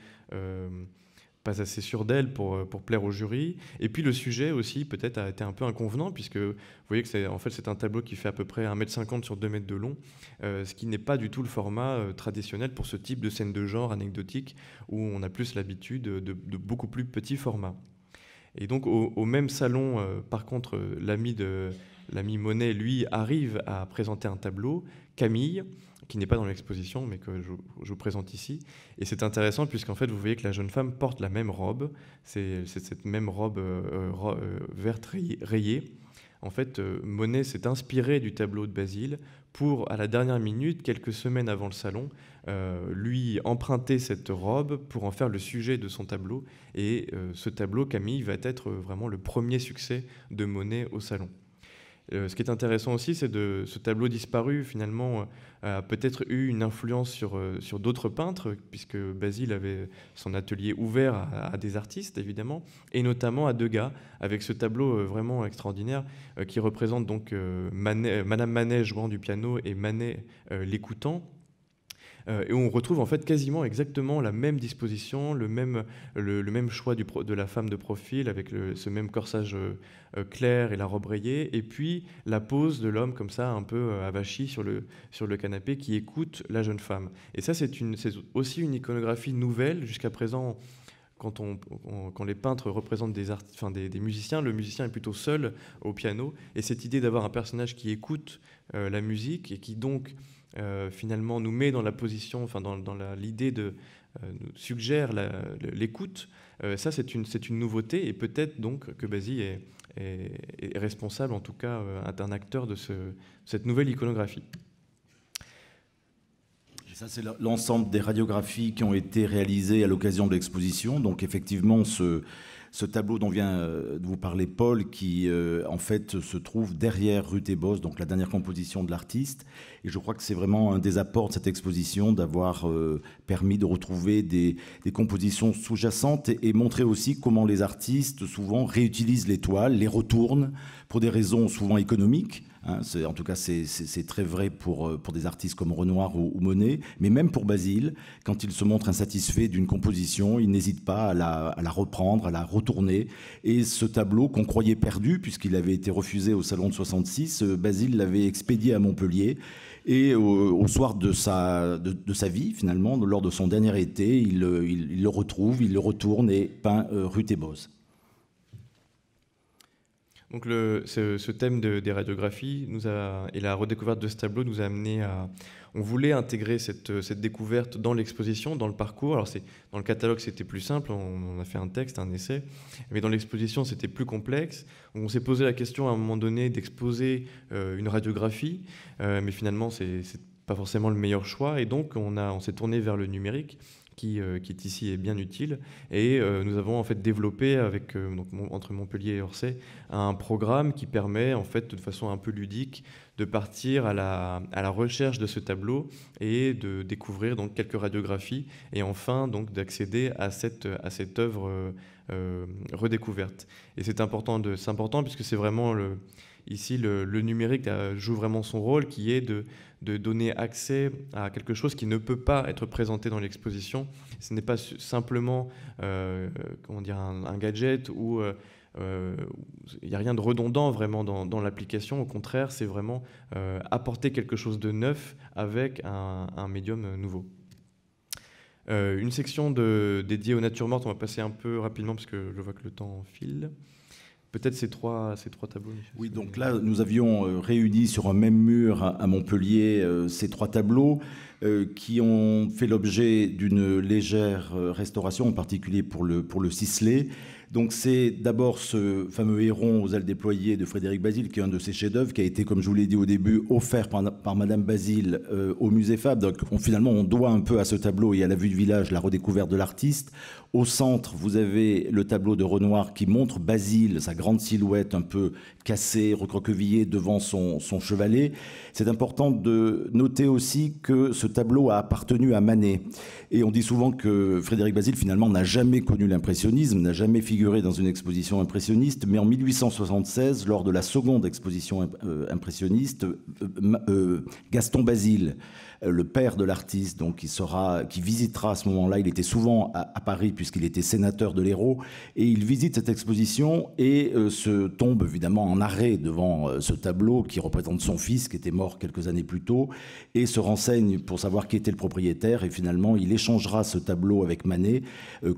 pas assez sûre d'elle pour plaire au jury. Et puis le sujet aussi peut-être a été un peu inconvenant, puisque vous voyez que c'est un tableau qui fait à peu près 1,50 m sur 2 mètres de long, ce qui n'est pas du tout le format traditionnel pour ce type de scène de genre anecdotique, où on a plus l'habitude de beaucoup plus petits formats. Et donc au même salon, par contre, l'ami Monet, lui, arrive à présenter un tableau, Camille, qui n'est pas dans l'exposition, mais que je vous présente ici. Et c'est intéressant, puisqu'en fait, vous voyez que la jeune femme porte la même robe, c'est cette même robe verte rayée. En fait, Monet s'est inspiré du tableau de Basile pour, à la dernière minute, quelques semaines avant le salon, lui emprunter cette robe pour en faire le sujet de son tableau. Et ce tableau, Camille, va être vraiment le premier succès de Monet au salon. Ce qui est intéressant aussi, c'est de ce tableau disparu, finalement, a peut-être eu une influence sur d'autres peintres, puisque Basile avait son atelier ouvert à des artistes, évidemment, et notamment à Degas, avec ce tableau vraiment extraordinaire qui représente donc Madame Manet jouant du piano et Manet l'écoutant. Et on retrouve en fait quasiment exactement la même disposition, le même choix de la femme de profil, avec ce même corsage clair et la robe rayée, et puis la pose de l'homme comme ça, un peu avachi sur le canapé, qui écoute la jeune femme. Et ça, c'est aussi une iconographie nouvelle. Jusqu'à présent, quand les peintres représentent des musiciens, le musicien est plutôt seul au piano, et cette idée d'avoir un personnage qui écoute la musique et qui donc finalement nous met dans la position, dans l'idée nous suggère l'écoute, ça c'est une nouveauté, et peut-être donc que Basile est responsable, en tout cas un acteur de cette nouvelle iconographie. Ça, c'est l'ensemble des radiographies qui ont été réalisées à l'occasion de l'exposition. Donc effectivement, ce tableau dont vient de vous parler Paul, qui en fait se trouve derrière Ruth et Bosse, donc la dernière composition de l'artiste. Et je crois que c'est vraiment un des apports de cette exposition d'avoir permis de retrouver des compositions sous-jacentes et montrer aussi comment les artistes souvent réutilisent les toiles, les retournent pour des raisons souvent économiques. En tout cas, c'est très vrai pour des artistes comme Renoir ou Monet, mais même pour Basile, quand il se montre insatisfait d'une composition, il n'hésite pas à la reprendre, à la retourner. Et ce tableau qu'on croyait perdu, puisqu'il avait été refusé au Salon de 66, Basile l'avait expédié à Montpellier. Et au soir de sa vie, finalement, lors de son dernier été, il le retrouve, il le retourne et peint Ruth et Bosse. Donc ce thème des radiographies et la redécouverte de ce tableau nous a amené à... On voulait intégrer cette découverte dans l'exposition, dans le parcours. Alors dans le catalogue, c'était plus simple, on a fait un texte, un essai, mais dans l'exposition, c'était plus complexe. On s'est posé la question à un moment donné d'exposer une radiographie, mais finalement, c'est pas forcément le meilleur choix, et donc on s'est tourné vers le numérique, qui est ici est bien utile, et nous avons en fait développé entre Montpellier et Orsay un programme qui permet en fait de façon un peu ludique de partir à la recherche de ce tableau et de découvrir donc quelques radiographies, et enfin donc d'accéder à cette œuvre redécouverte. Et c'est important puisque c'est vraiment ici le numérique joue vraiment son rôle, qui est de donner accès à quelque chose qui ne peut pas être présenté dans l'exposition. Ce n'est pas simplement un gadget où il n'y a rien de redondant vraiment dans l'application. Au contraire, c'est vraiment apporter quelque chose de neuf avec un médium nouveau. Une section dédiée aux natures mortes, on va passer un peu rapidement parce que je vois que le temps file. peut-être ces trois tableaux, Michel. Oui, donc là, nous avions réuni sur un même mur à Montpellier ces 3 tableaux qui ont fait l'objet d'une légère restauration, en particulier pour le Sisley. Donc c'est d'abord ce fameux héron aux ailes déployées de Frédéric Bazille, qui est un de ses chefs-d'œuvre, qui a été, comme je vous l'ai dit au début, offert par Madame Bazille au musée Fabre. Donc finalement, on doit un peu à ce tableau et à la vue du village la redécouverte de l'artiste. Au centre, vous avez le tableau de Renoir qui montre Bazille, sa grande silhouette un peu cassée, recroquevillée devant son chevalet. C'est important de noter aussi que ce tableau a appartenu à Manet. Et on dit souvent que Frédéric Bazille, finalement, n'a jamais connu l'impressionnisme, n'a jamais figuré dans une exposition impressionniste, mais en 1876, lors de la seconde exposition impressionniste, Gaston Bazille, le père de l'artiste, donc qui visitera à ce moment-là, il était souvent à Paris puisqu'il était sénateur de l'Hérault, et il visite cette exposition et se tombe évidemment en arrêt devant ce tableau qui représente son fils qui était mort quelques années plus tôt, et se renseigne pour savoir qui était le propriétaire, et finalement il échangera ce tableau avec Manet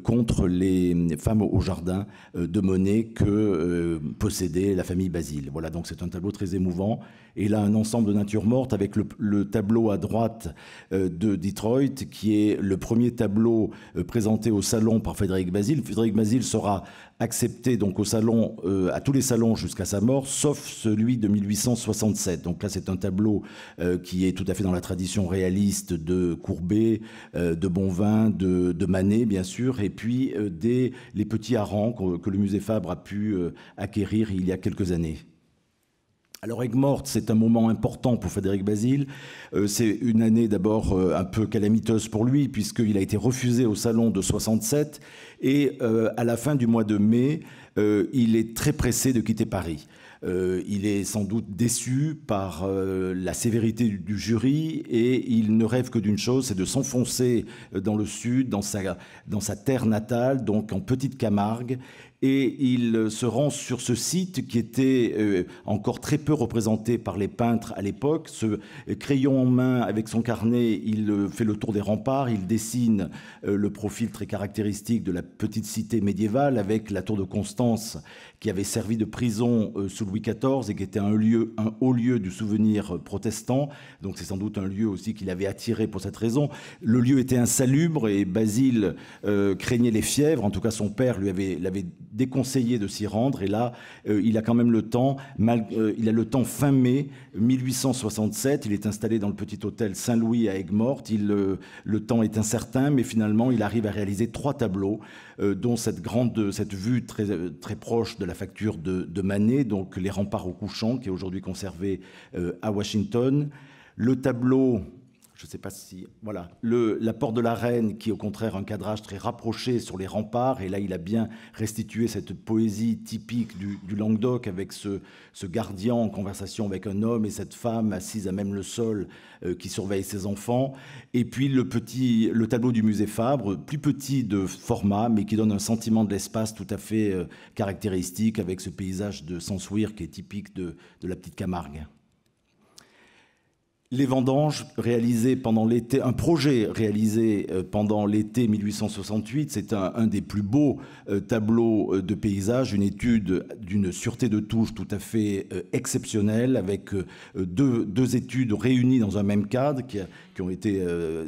contre les femmes au jardin de Monet que possédait la famille Bazille. Voilà, donc c'est un tableau très émouvant. Et là, un ensemble de nature morte avec le tableau à droite de Detroit, qui est le premier tableau présenté au salon par Frédéric Bazille. Frédéric Bazille sera accepté donc au salon, à tous les salons jusqu'à sa mort, sauf celui de 1867. Donc là, c'est un tableau qui est tout à fait dans la tradition réaliste de Courbet, de Bonvin, de Manet, bien sûr, et puis les petits harengs que le musée Fabre a pu acquérir il y a quelques années. Alors Aigues-Mortes, c'est un moment important pour Frédéric Bazille. C'est une année d'abord un peu calamiteuse pour lui, puisqu'il a été refusé au salon de 67, et à la fin du mois de mai, il est très pressé de quitter Paris. Il est sans doute déçu par la sévérité du jury, et il ne rêve que d'une chose, c'est de s'enfoncer dans le sud, dans sa terre natale, donc en Petite Camargue. Et il se rend sur ce site qui était encore très peu représenté par les peintres à l'époque. Ce crayon en main, avec son carnet, il fait le tour des remparts, il dessine le profil très caractéristique de la petite cité médiévale, avec la tour de Constance qui avait servi de prison sous Louis XIV et qui était un haut lieu du souvenir protestant. Donc c'est sans doute un lieu aussi qu'il avait attiré pour cette raison. Le lieu était insalubre et Bazille craignait les fièvres. En tout cas, son père l'avait déconseillé de s'y rendre. Et là, il a quand même le temps. Il a le temps fin mai 1867. Il est installé dans le petit hôtel Saint-Louis à Aigues-Mortes. Le temps est incertain, mais finalement, il arrive à réaliser 3 tableaux, dont cette vue très, très proche de la facture de Manet, donc les remparts au couchant, qui est aujourd'hui conservé à Washington. Le tableau, je ne sais pas si... Voilà, la porte de la Reine, qui est au contraire un cadrage très rapproché sur les remparts. Et là, il a bien restitué cette poésie typique du Languedoc, avec ce gardien en conversation avec un homme et cette femme assise à même le sol qui surveille ses enfants. Et puis le tableau du musée Fabre, plus petit de format, mais qui donne un sentiment de l'espace tout à fait caractéristique, avec ce paysage de Sansuire qui est typique de la Petite Camargue. Les vendanges réalisées pendant l'été, un projet réalisé pendant l'été 1868, c'est un des plus beaux tableaux de paysage, une étude d'une sûreté de touche tout à fait exceptionnelle, avec deux études réunies dans un même cadre,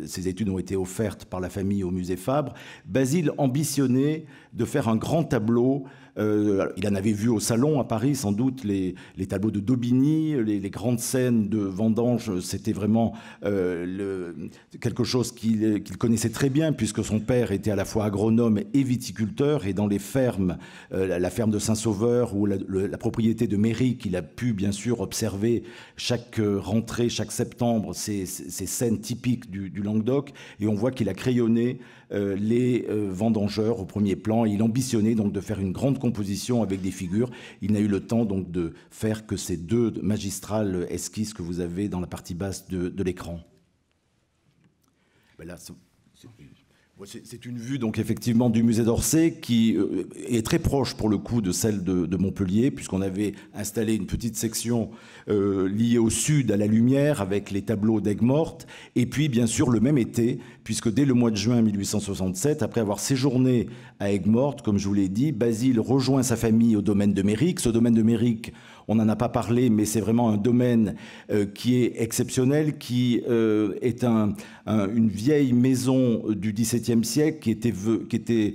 ces études ont été offertes par la famille au musée Fabre. Bazille ambitionnait de faire un grand tableau. Il en avait vu au salon à Paris, sans doute, les tableaux de Daubigny, les grandes scènes de vendange. C'était vraiment quelque chose qu'il connaissait très bien, puisque son père était à la fois agronome et viticulteur. Et dans les fermes, la ferme de Saint-Sauveur ou la propriété de Méry, qu'il a pu bien sûr observer chaque rentrée, chaque septembre, ces scènes typiques du Languedoc. Et on voit qu'il a crayonné les vendangeurs au premier plan. Et il ambitionnait donc de faire une grande composition avec des figures. Il n'a eu le temps donc de faire que ces 2 magistrales esquisses que vous avez dans la partie basse de l'écran. Ben là, C'est une vue donc effectivement du musée d'Orsay qui est très proche pour le coup de celle de Montpellier, puisqu'on avait installé une petite section liée au sud à la lumière avec les tableaux d'Aigues-Mortes, et puis bien sûr le même été, puisque dès le mois de juin 1867, après avoir séjourné à Aigues-Mortes, comme je vous l'ai dit, Basile rejoint sa famille au domaine de Méric. Ce domaine de Méric, on n'en a pas parlé, mais c'est vraiment un domaine qui est exceptionnel, qui est une vieille maison du XVIIe siècle qui était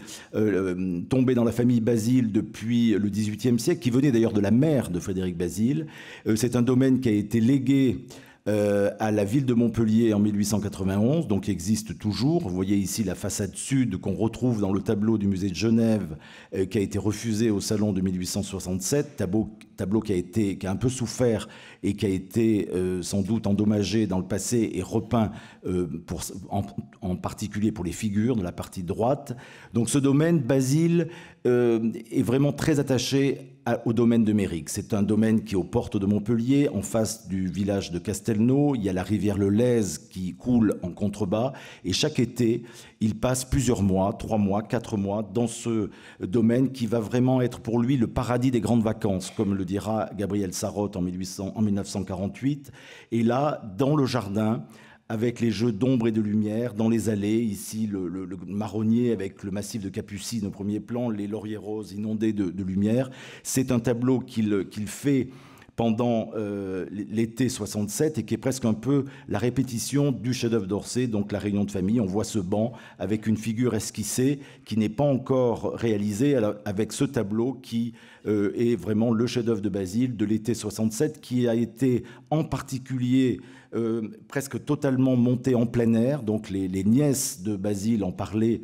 tombée dans la famille Basile depuis le XVIIIe siècle, qui venait d'ailleurs de la mère de Frédéric Basile. C'est un domaine qui a été légué à la ville de Montpellier en 1891, donc qui existe toujours. Vous voyez ici la façade sud qu'on retrouve dans le tableau du musée de Genève, qui a été refusé au salon de 1867, tableau qui a un peu souffert et qui a été sans doute endommagé dans le passé et repeint en particulier pour les figures de la partie droite. Donc ce domaine, Basile, est vraiment très attaché au domaine de Méric. C'est un domaine qui est aux portes de Montpellier, en face du village de Castelnau. Il y a la rivière le Lez qui coule en contrebas. Et chaque été, il passe plusieurs mois, 3 mois, 4 mois, dans ce domaine qui va vraiment être pour lui le paradis des grandes vacances, comme le dira Gabriel Sarraute en 1948. Et là, dans le jardin, avec les jeux d'ombre et de lumière, dans les allées, ici le marronnier avec le massif de Capucines au premier plan, les lauriers roses inondés de lumière. C'est un tableau qu'il fait pendant l'été 67 et qui est presque un peu la répétition du chef-d'œuvre d'Orsay, donc la réunion de famille. On voit ce banc avec une figure esquissée qui n'est pas encore réalisée, avec ce tableau qui est vraiment le chef-d'œuvre de Basile de l'été 67, qui a été en particulier presque totalement monté en plein air. Donc les nièces de Basile en parlaient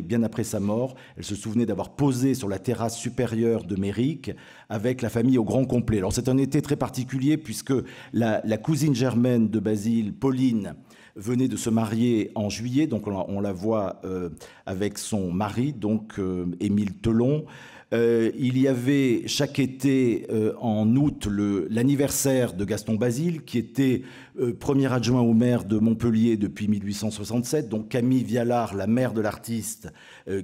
bien après sa mort. Elles se souvenaient d'avoir posé sur la terrasse supérieure de Méric avec la famille au grand complet. Alors c'est un été très particulier puisque la cousine germaine de Basile, Pauline, venait de se marier en juillet. Donc on la voit avec son mari, donc Émile Telon. Il y avait chaque été, en août, l'anniversaire de Gaston Basile, qui était premier adjoint au maire de Montpellier depuis 1867. Donc Camille Vialard, la mère de l'artiste,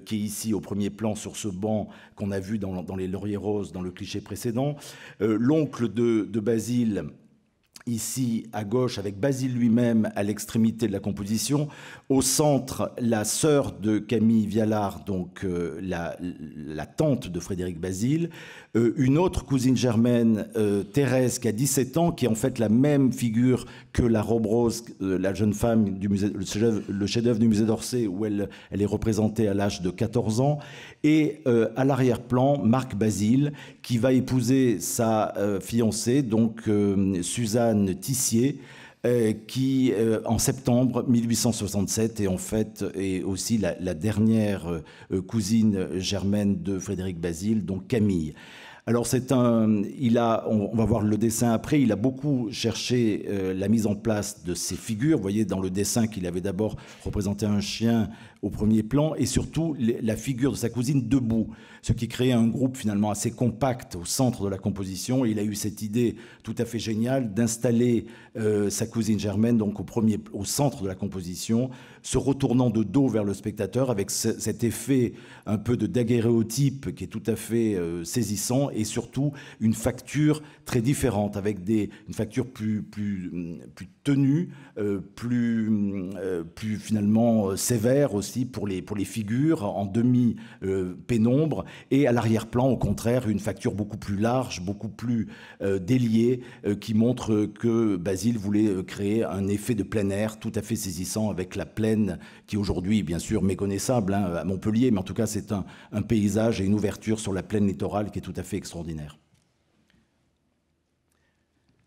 qui est ici au premier plan sur ce banc qu'on a vu dans les lauriers roses dans le cliché précédent. L'oncle de Basile, ici à gauche, avec Basile lui-même à l'extrémité de la composition. Au centre, la sœur de Camille Vialard, donc la tante de Frédéric Basile. Une autre cousine germaine, Thérèse, qui a 17 ans, qui est en fait la même figure que la robe rose, la jeune femme du musée, le chef-d'œuvre du musée d'Orsay, où elle est représentée à l'âge de 14 ans. Et à l'arrière-plan, Marc Basile, qui va épouser sa fiancée, donc Suzanne Tissier, qui, en septembre 1867, est en fait est aussi la dernière cousine germaine de Frédéric Basile, donc Camille. Alors on va voir le dessin après, il a beaucoup cherché la mise en place de ces figures. Vous voyez dans le dessin qu'il avait d'abord représenté un chien au premier plan et surtout la figure de sa cousine debout, ce qui créait un groupe finalement assez compact au centre de la composition. Et il a eu cette idée tout à fait géniale d'installer sa cousine germaine donc au centre de la composition, se retournant de dos vers le spectateur avec cet effet un peu de daguerréotype qui est tout à fait saisissant et surtout une facture très différente avec une facture plus tenue, plus finalement sévère aussi pour les figures en demi-pénombre et à l'arrière-plan au contraire une facture beaucoup plus large, beaucoup plus déliée qui montre que Basile voulait créer un effet de plein air tout à fait saisissant avec la plaine qui aujourd'hui bien sûr méconnaissable à Montpellier, mais en tout cas c'est un paysage et une ouverture sur la plaine littorale qui est tout à fait extraordinaire.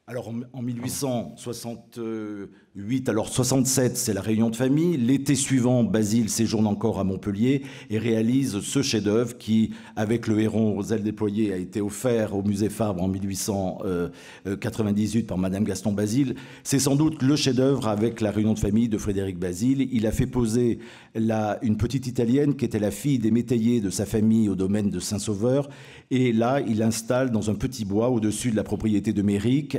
Alors en 1868, alors 67, c'est la réunion de famille. L'été suivant, Basile séjourne encore à Montpellier et réalise ce chef-d'œuvre qui, avec le héron aux ailes déployées, a été offert au musée Fabre en 1898 par Madame Gaston Basile. C'est sans doute le chef-d'œuvre avec la réunion de famille de Frédéric Basile. Il a fait poser une petite Italienne qui était la fille des métayers de sa famille au domaine de Saint-Sauveur. Et là, il installe dans un petit bois au-dessus de la propriété de Méric,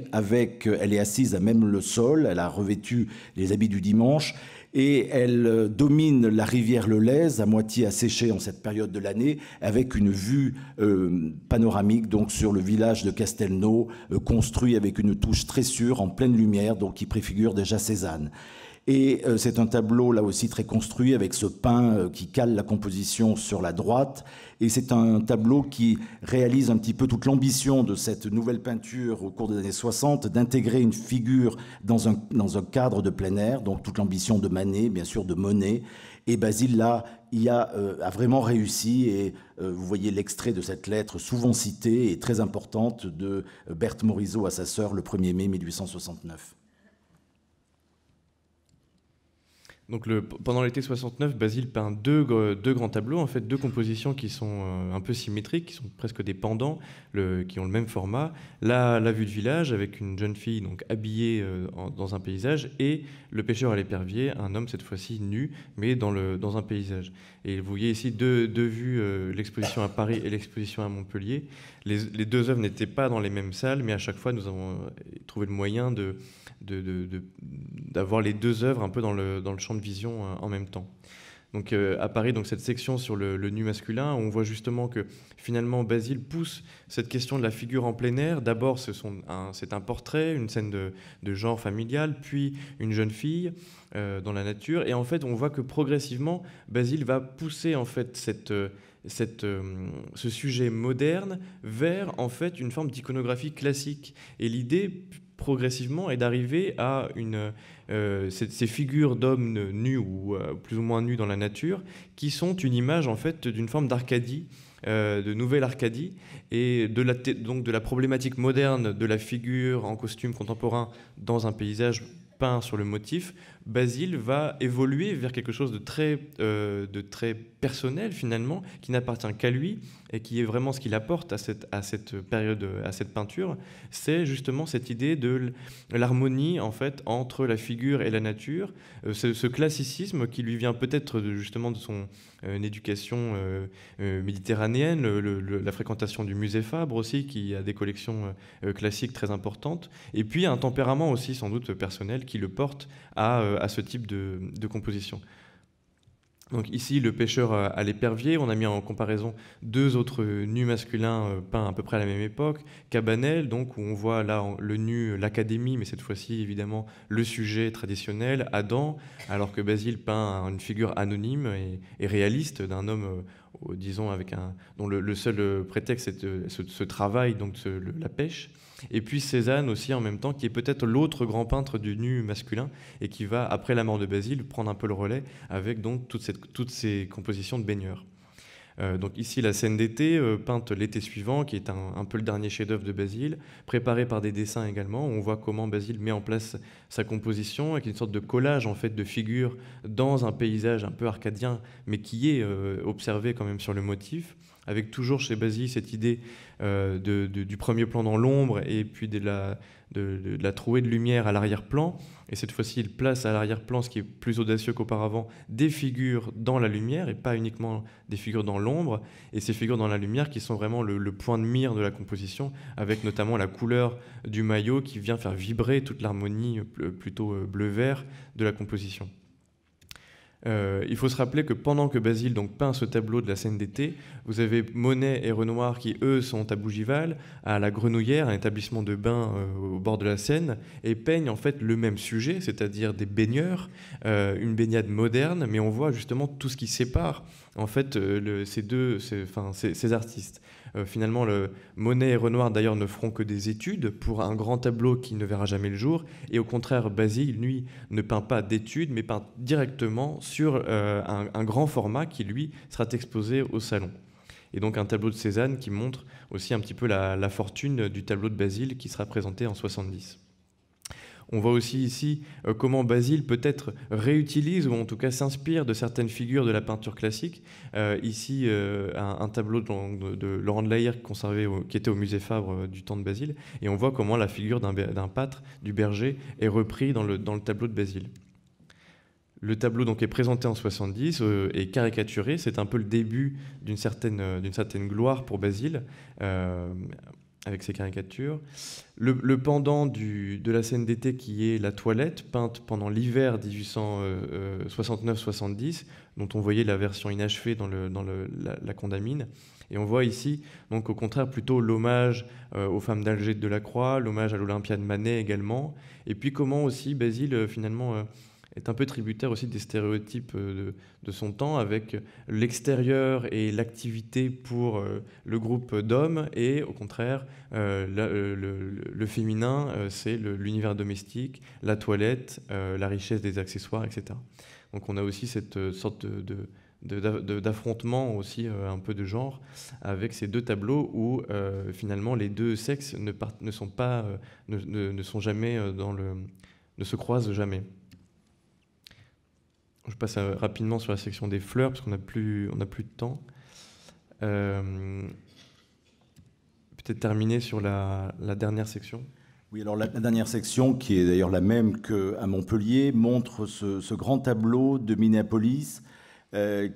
elle est assise à même le sol, elle a revêtu les habits du dimanche, et elle domine la rivière le Lez, à moitié asséchée en cette période de l'année, avec une vue panoramique donc sur le village de Castelnau, construit avec une touche très sûre, en pleine lumière, donc qui préfigure déjà Cézanne. Et c'est un tableau là aussi très construit avec ce pin qui cale la composition sur la droite. Et c'est un tableau qui réalise un petit peu toute l'ambition de cette nouvelle peinture au cours des années 60, d'intégrer une figure dans un cadre de plein air, donc toute l'ambition de Manet, bien sûr de Monet. Et Basile, là, a vraiment réussi. Et vous voyez l'extrait de cette lettre souvent citée et très importante de Berthe Morisot à sa sœur le 1er mai 1869. Donc pendant l'été 69, Basile peint deux grands tableaux, en fait, deux compositions qui sont un peu symétriques, qui sont presque des pendants, qui ont le même format. La vue de village avec une jeune fille donc habillée dans un paysage, et le pêcheur à l'épervier, un homme cette fois-ci nu, mais dans un paysage. Et vous voyez ici deux vues, l'exposition à Paris et l'exposition à Montpellier. Les deux œuvres n'étaient pas dans les mêmes salles, mais à chaque fois nous avons trouvé le moyen d'avoir les deux œuvres un peu dans le champ de vision en même temps. Donc à Paris, donc cette section sur le nu masculin, on voit justement que finalement Basile pousse cette question de la figure en plein air. D'abord, c'est un portrait, une scène de genre familial, puis une jeune fille dans la nature. Et en fait, on voit que progressivement, Basile va pousser en fait ce sujet moderne vers en fait une forme d'iconographie classique. Et l'idée progressivement est d'arriver à ces figures d'hommes nus ou plus ou moins nus dans la nature qui sont une image en fait d'une forme d'Arcadie, de nouvelle Arcadie, et donc de la problématique moderne de la figure en costume contemporain dans un paysage peint sur le motif. Basile va évoluer vers quelque chose de très personnel finalement, qui n'appartient qu'à lui et qui est vraiment ce qu'il apporte à cette période, à cette peinture. C'est justement cette idée de l'harmonie en fait entre la figure et la nature, ce classicisme qui lui vient peut-être justement de son éducation méditerranéenne, la fréquentation du musée Fabre aussi, qui a des collections classiques très importantes, et puis un tempérament aussi sans doute personnel qui le porte à ce type de composition. Donc ici, le pêcheur à l'épervier, on a mis en comparaison deux autres nus masculins peints à peu près à la même époque. Cabanel, donc, où on voit là le nu, l'académie, mais cette fois-ci, évidemment, le sujet traditionnel, Adam, alors que Basile peint une figure anonyme et réaliste d'un homme, disons, dont le seul prétexte est ce travail, donc la pêche. Et puis Cézanne aussi en même temps, qui est peut-être l'autre grand peintre du nu masculin et qui va, après la mort de Basile, prendre un peu le relais avec donc toutes ces compositions de baigneurs. Donc ici la scène d'été, peinte l'été suivant, qui est un peu le dernier chef-d'œuvre de Basile, préparé par des dessins également. On voit comment Basile met en place sa composition avec une sorte de collage en fait de figures dans un paysage un peu arcadien, mais qui est observé quand même sur le motif, avec toujours chez Basile cette idée du premier plan dans l'ombre et puis de la trouée de lumière à l'arrière-plan. Et cette fois-ci, il place à l'arrière-plan, ce qui est plus audacieux qu'auparavant, des figures dans la lumière et pas uniquement des figures dans l'ombre. Et ces figures dans la lumière qui sont vraiment le point de mire de la composition, avec notamment la couleur du maillot qui vient faire vibrer toute l'harmonie plutôt bleu-vert de la composition. Il faut se rappeler que pendant que Basile donc peint ce tableau de la scène d'été, vous avez Monet et Renoir qui, eux, sont à Bougival, à la Grenouillère, un établissement de bain au bord de la Seine, et peignent en fait le même sujet, c'est-à-dire des baigneurs, une baignade moderne, mais on voit justement tout ce qui sépare en fait ces artistes. Finalement, Monet et Renoir d'ailleurs ne feront que des études pour un grand tableau qui ne verra jamais le jour, et au contraire Basile, lui, ne peint pas d'études mais peint directement sur un grand format qui lui sera exposé au salon. Et donc un tableau de Cézanne qui montre aussi un petit peu la fortune du tableau de Basile qui sera présenté en 70. On voit aussi ici comment Basile peut-être réutilise ou en tout cas s'inspire de certaines figures de la peinture classique. Ici, un tableau de Laurent de Laïr qui était au musée Fabre du temps de Basile. Et on voit comment la figure d'un pâtre, du berger, est repris dans le tableau de Basile. Le tableau donc est présenté en 70 et caricaturé. C'est un peu le début d'une certaine gloire pour Basile. avec ses caricatures. Le pendant de la scène d'été qui est la toilette, peinte pendant l'hiver 1869-70, dont on voyait la version inachevée dans la Condamine. Et on voit ici, donc, au contraire, plutôt l'hommage aux femmes d'Alger de Delacroix, l'hommage à l'Olympia de Manet également, et puis comment aussi Basile, finalement, est un peu tributaire aussi des stéréotypes de son temps, avec l'extérieur et l'activité pour le groupe d'hommes, et au contraire, le féminin, c'est l'univers domestique, la toilette, la richesse des accessoires, etc. Donc on a aussi cette sorte d'affrontement aussi un peu de genre avec ces deux tableaux où finalement les deux sexes ne sont jamais ne se croisent jamais. Je passe rapidement sur la section des fleurs parce qu'on n'a plus de temps. Peut-être terminer sur la dernière section. Oui, alors la dernière section, qui est d'ailleurs la même qu'à Montpellier, montre ce grand tableau de Minneapolis,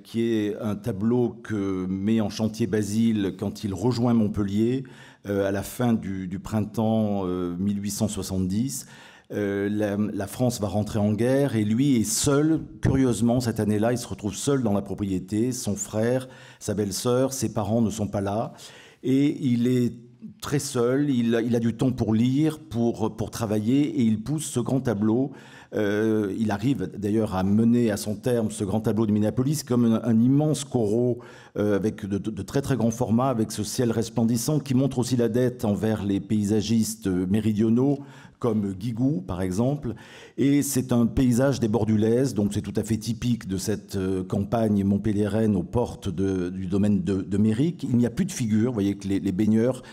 qui est un tableau que met en chantier Basile quand il rejoint Montpellier à la fin du printemps 1870. La France va rentrer en guerre et lui est seul, curieusement, cette année-là, il se retrouve seul dans la propriété. Son frère, sa belle-sœur, ses parents ne sont pas là. Et il est très seul, il a du temps pour lire, pour travailler, et il pousse ce grand tableau. Il arrive d'ailleurs à mener à son terme ce grand tableau de Minneapolis comme un immense coraux avec de très très grands formats, avec ce ciel resplendissant qui montre aussi la dette envers les paysagistes méridionaux, comme Guigou, par exemple. Et c'est un paysage des Bordulaises, donc c'est tout à fait typique de cette campagne montpelliéraine aux portes du domaine de Méric. Il n'y a plus de figures, vous voyez que les baigneurs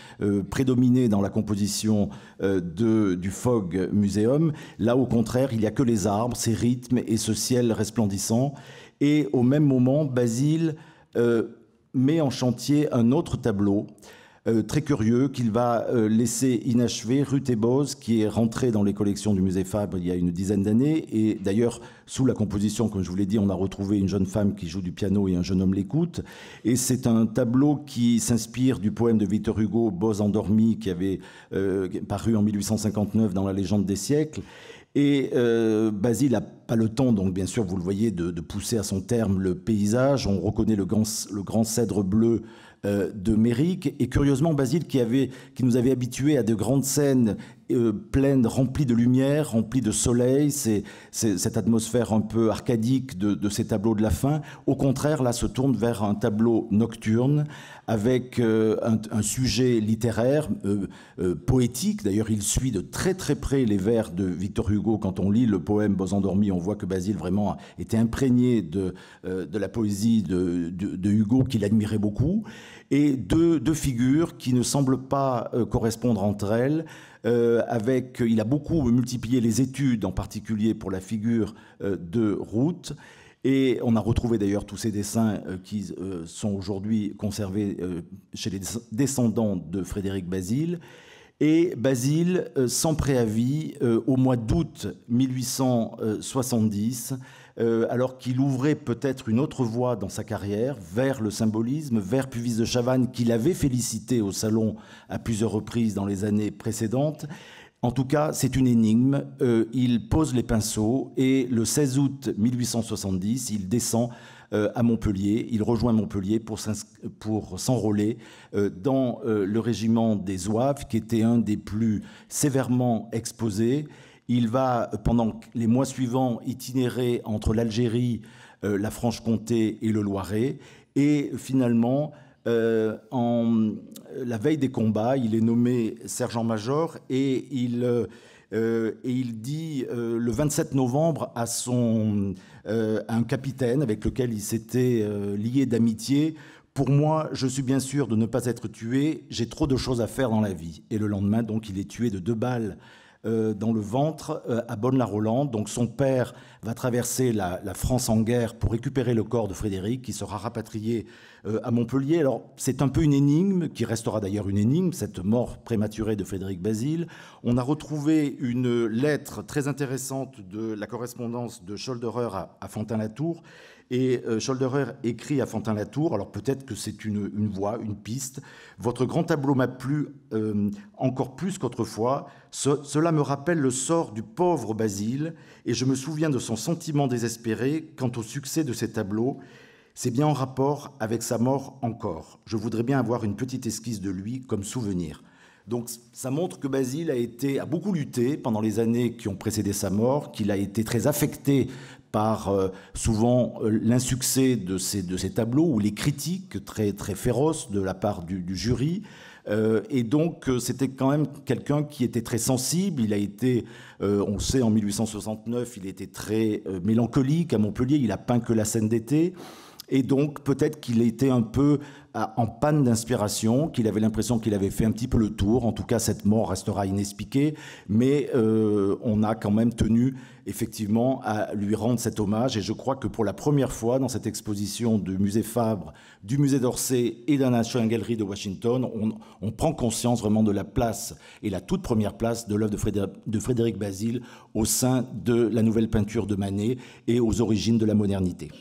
prédominaient dans la composition du Fogg Museum. Là, au contraire, il n'y a que les arbres, ces rythmes et ce ciel resplendissant. Et au même moment, Basile met en chantier un autre tableau, très curieux, qu'il va laisser inachevé, Ruth et Bose, qui est rentré dans les collections du musée Fabre il y a une dizaine d'années. Et d'ailleurs, sous la composition, comme je vous l'ai dit, on a retrouvé une jeune femme qui joue du piano et un jeune homme l'écoute. Et c'est un tableau qui s'inspire du poème de Victor Hugo, Bose endormi, qui avait paru en 1859 dans La Légende des siècles. Et Basile n'a pas le temps, donc bien sûr, vous le voyez, de pousser à son terme le paysage. On reconnaît le grand cèdre bleu de Méric. Et curieusement, Basile, qui nous avait habitués à de grandes scènes pleines, remplies de lumière, remplies de soleil, c'est cette atmosphère un peu arcadique de ces tableaux de la fin, au contraire, là, se tourne vers un tableau nocturne avec un sujet littéraire, poétique. D'ailleurs, il suit de très très près les vers de Victor Hugo. Quand on lit le poème Bose endormi, on voit que Basile vraiment était imprégné de la poésie de Hugo, qu'il admirait beaucoup. Et deux figures qui ne semblent pas correspondre entre elles. Il a beaucoup multiplié les études, en particulier pour la figure de Ruth. Et on a retrouvé d'ailleurs tous ces dessins qui sont aujourd'hui conservés chez les descendants de Frédéric Basile. Et Basile, sans préavis, au mois d'août 1870, alors qu'il ouvrait peut-être une autre voie dans sa carrière vers le symbolisme, vers Puvis de Chavannes, qu'il avait félicité au Salon à plusieurs reprises dans les années précédentes. En tout cas, c'est une énigme. Il pose les pinceaux et le 16 août 1870, il descend à Montpellier. Il rejoint Montpellier pour s'enrôler dans le régiment des Zouaves, qui était un des plus sévèrement exposés. Il va, pendant les mois suivants, itinérer entre l'Algérie, la Franche-Comté et le Loiret. Et finalement, la veille des combats, il est nommé sergent-major et il dit le 27 novembre à un capitaine avec lequel il s'était lié d'amitié: pour moi, je suis bien sûr de ne pas être tué, j'ai trop de choses à faire dans la vie. Et le lendemain, donc, il est tué de 2 balles dans le ventre à Bonne-la-Rolande. Donc son père va traverser la France en guerre pour récupérer le corps de Frédéric, qui sera rapatrié à Montpellier. Alors c'est un peu une énigme, qui restera d'ailleurs une énigme, cette mort prématurée de Frédéric Basile. On a retrouvé une lettre très intéressante de la correspondance de Scholderer à Fontaine-Latour, Et Scholderer écrit à Fantin-Latour, alors peut-être que c'est une voie, une piste. Votre grand tableau m'a plu encore plus qu'autrefois. Cela me rappelle le sort du pauvre Basile, et je me souviens de son sentiment désespéré quant au succès de ses tableaux. C'est bien en rapport avec sa mort encore. Je voudrais bien avoir une petite esquisse de lui comme souvenir. Donc ça montre que Basile a beaucoup lutté pendant les années qui ont précédé sa mort, qu'il a été très affecté par souvent l'insuccès de ces tableaux ou les critiques très, très féroces de la part du jury. Et donc c'était quand même quelqu'un qui était très sensible. Il a été, on le sait, en 1869, il était très mélancolique à Montpellier. Il a peint que la scène d'été. Et donc, peut-être qu'il était un peu en panne d'inspiration, qu'il avait l'impression qu'il avait fait un petit peu le tour. En tout cas, cette mort restera inexpliquée. Mais on a quand même tenu, effectivement, à lui rendre cet hommage. Et je crois que pour la première fois, dans cette exposition du musée Fabre, du musée d'Orsay et de la National Gallery de Washington, on prend conscience vraiment de la place, et la toute première place de l'œuvre de Frédéric Basile au sein de la nouvelle peinture de Manet et aux origines de la modernité.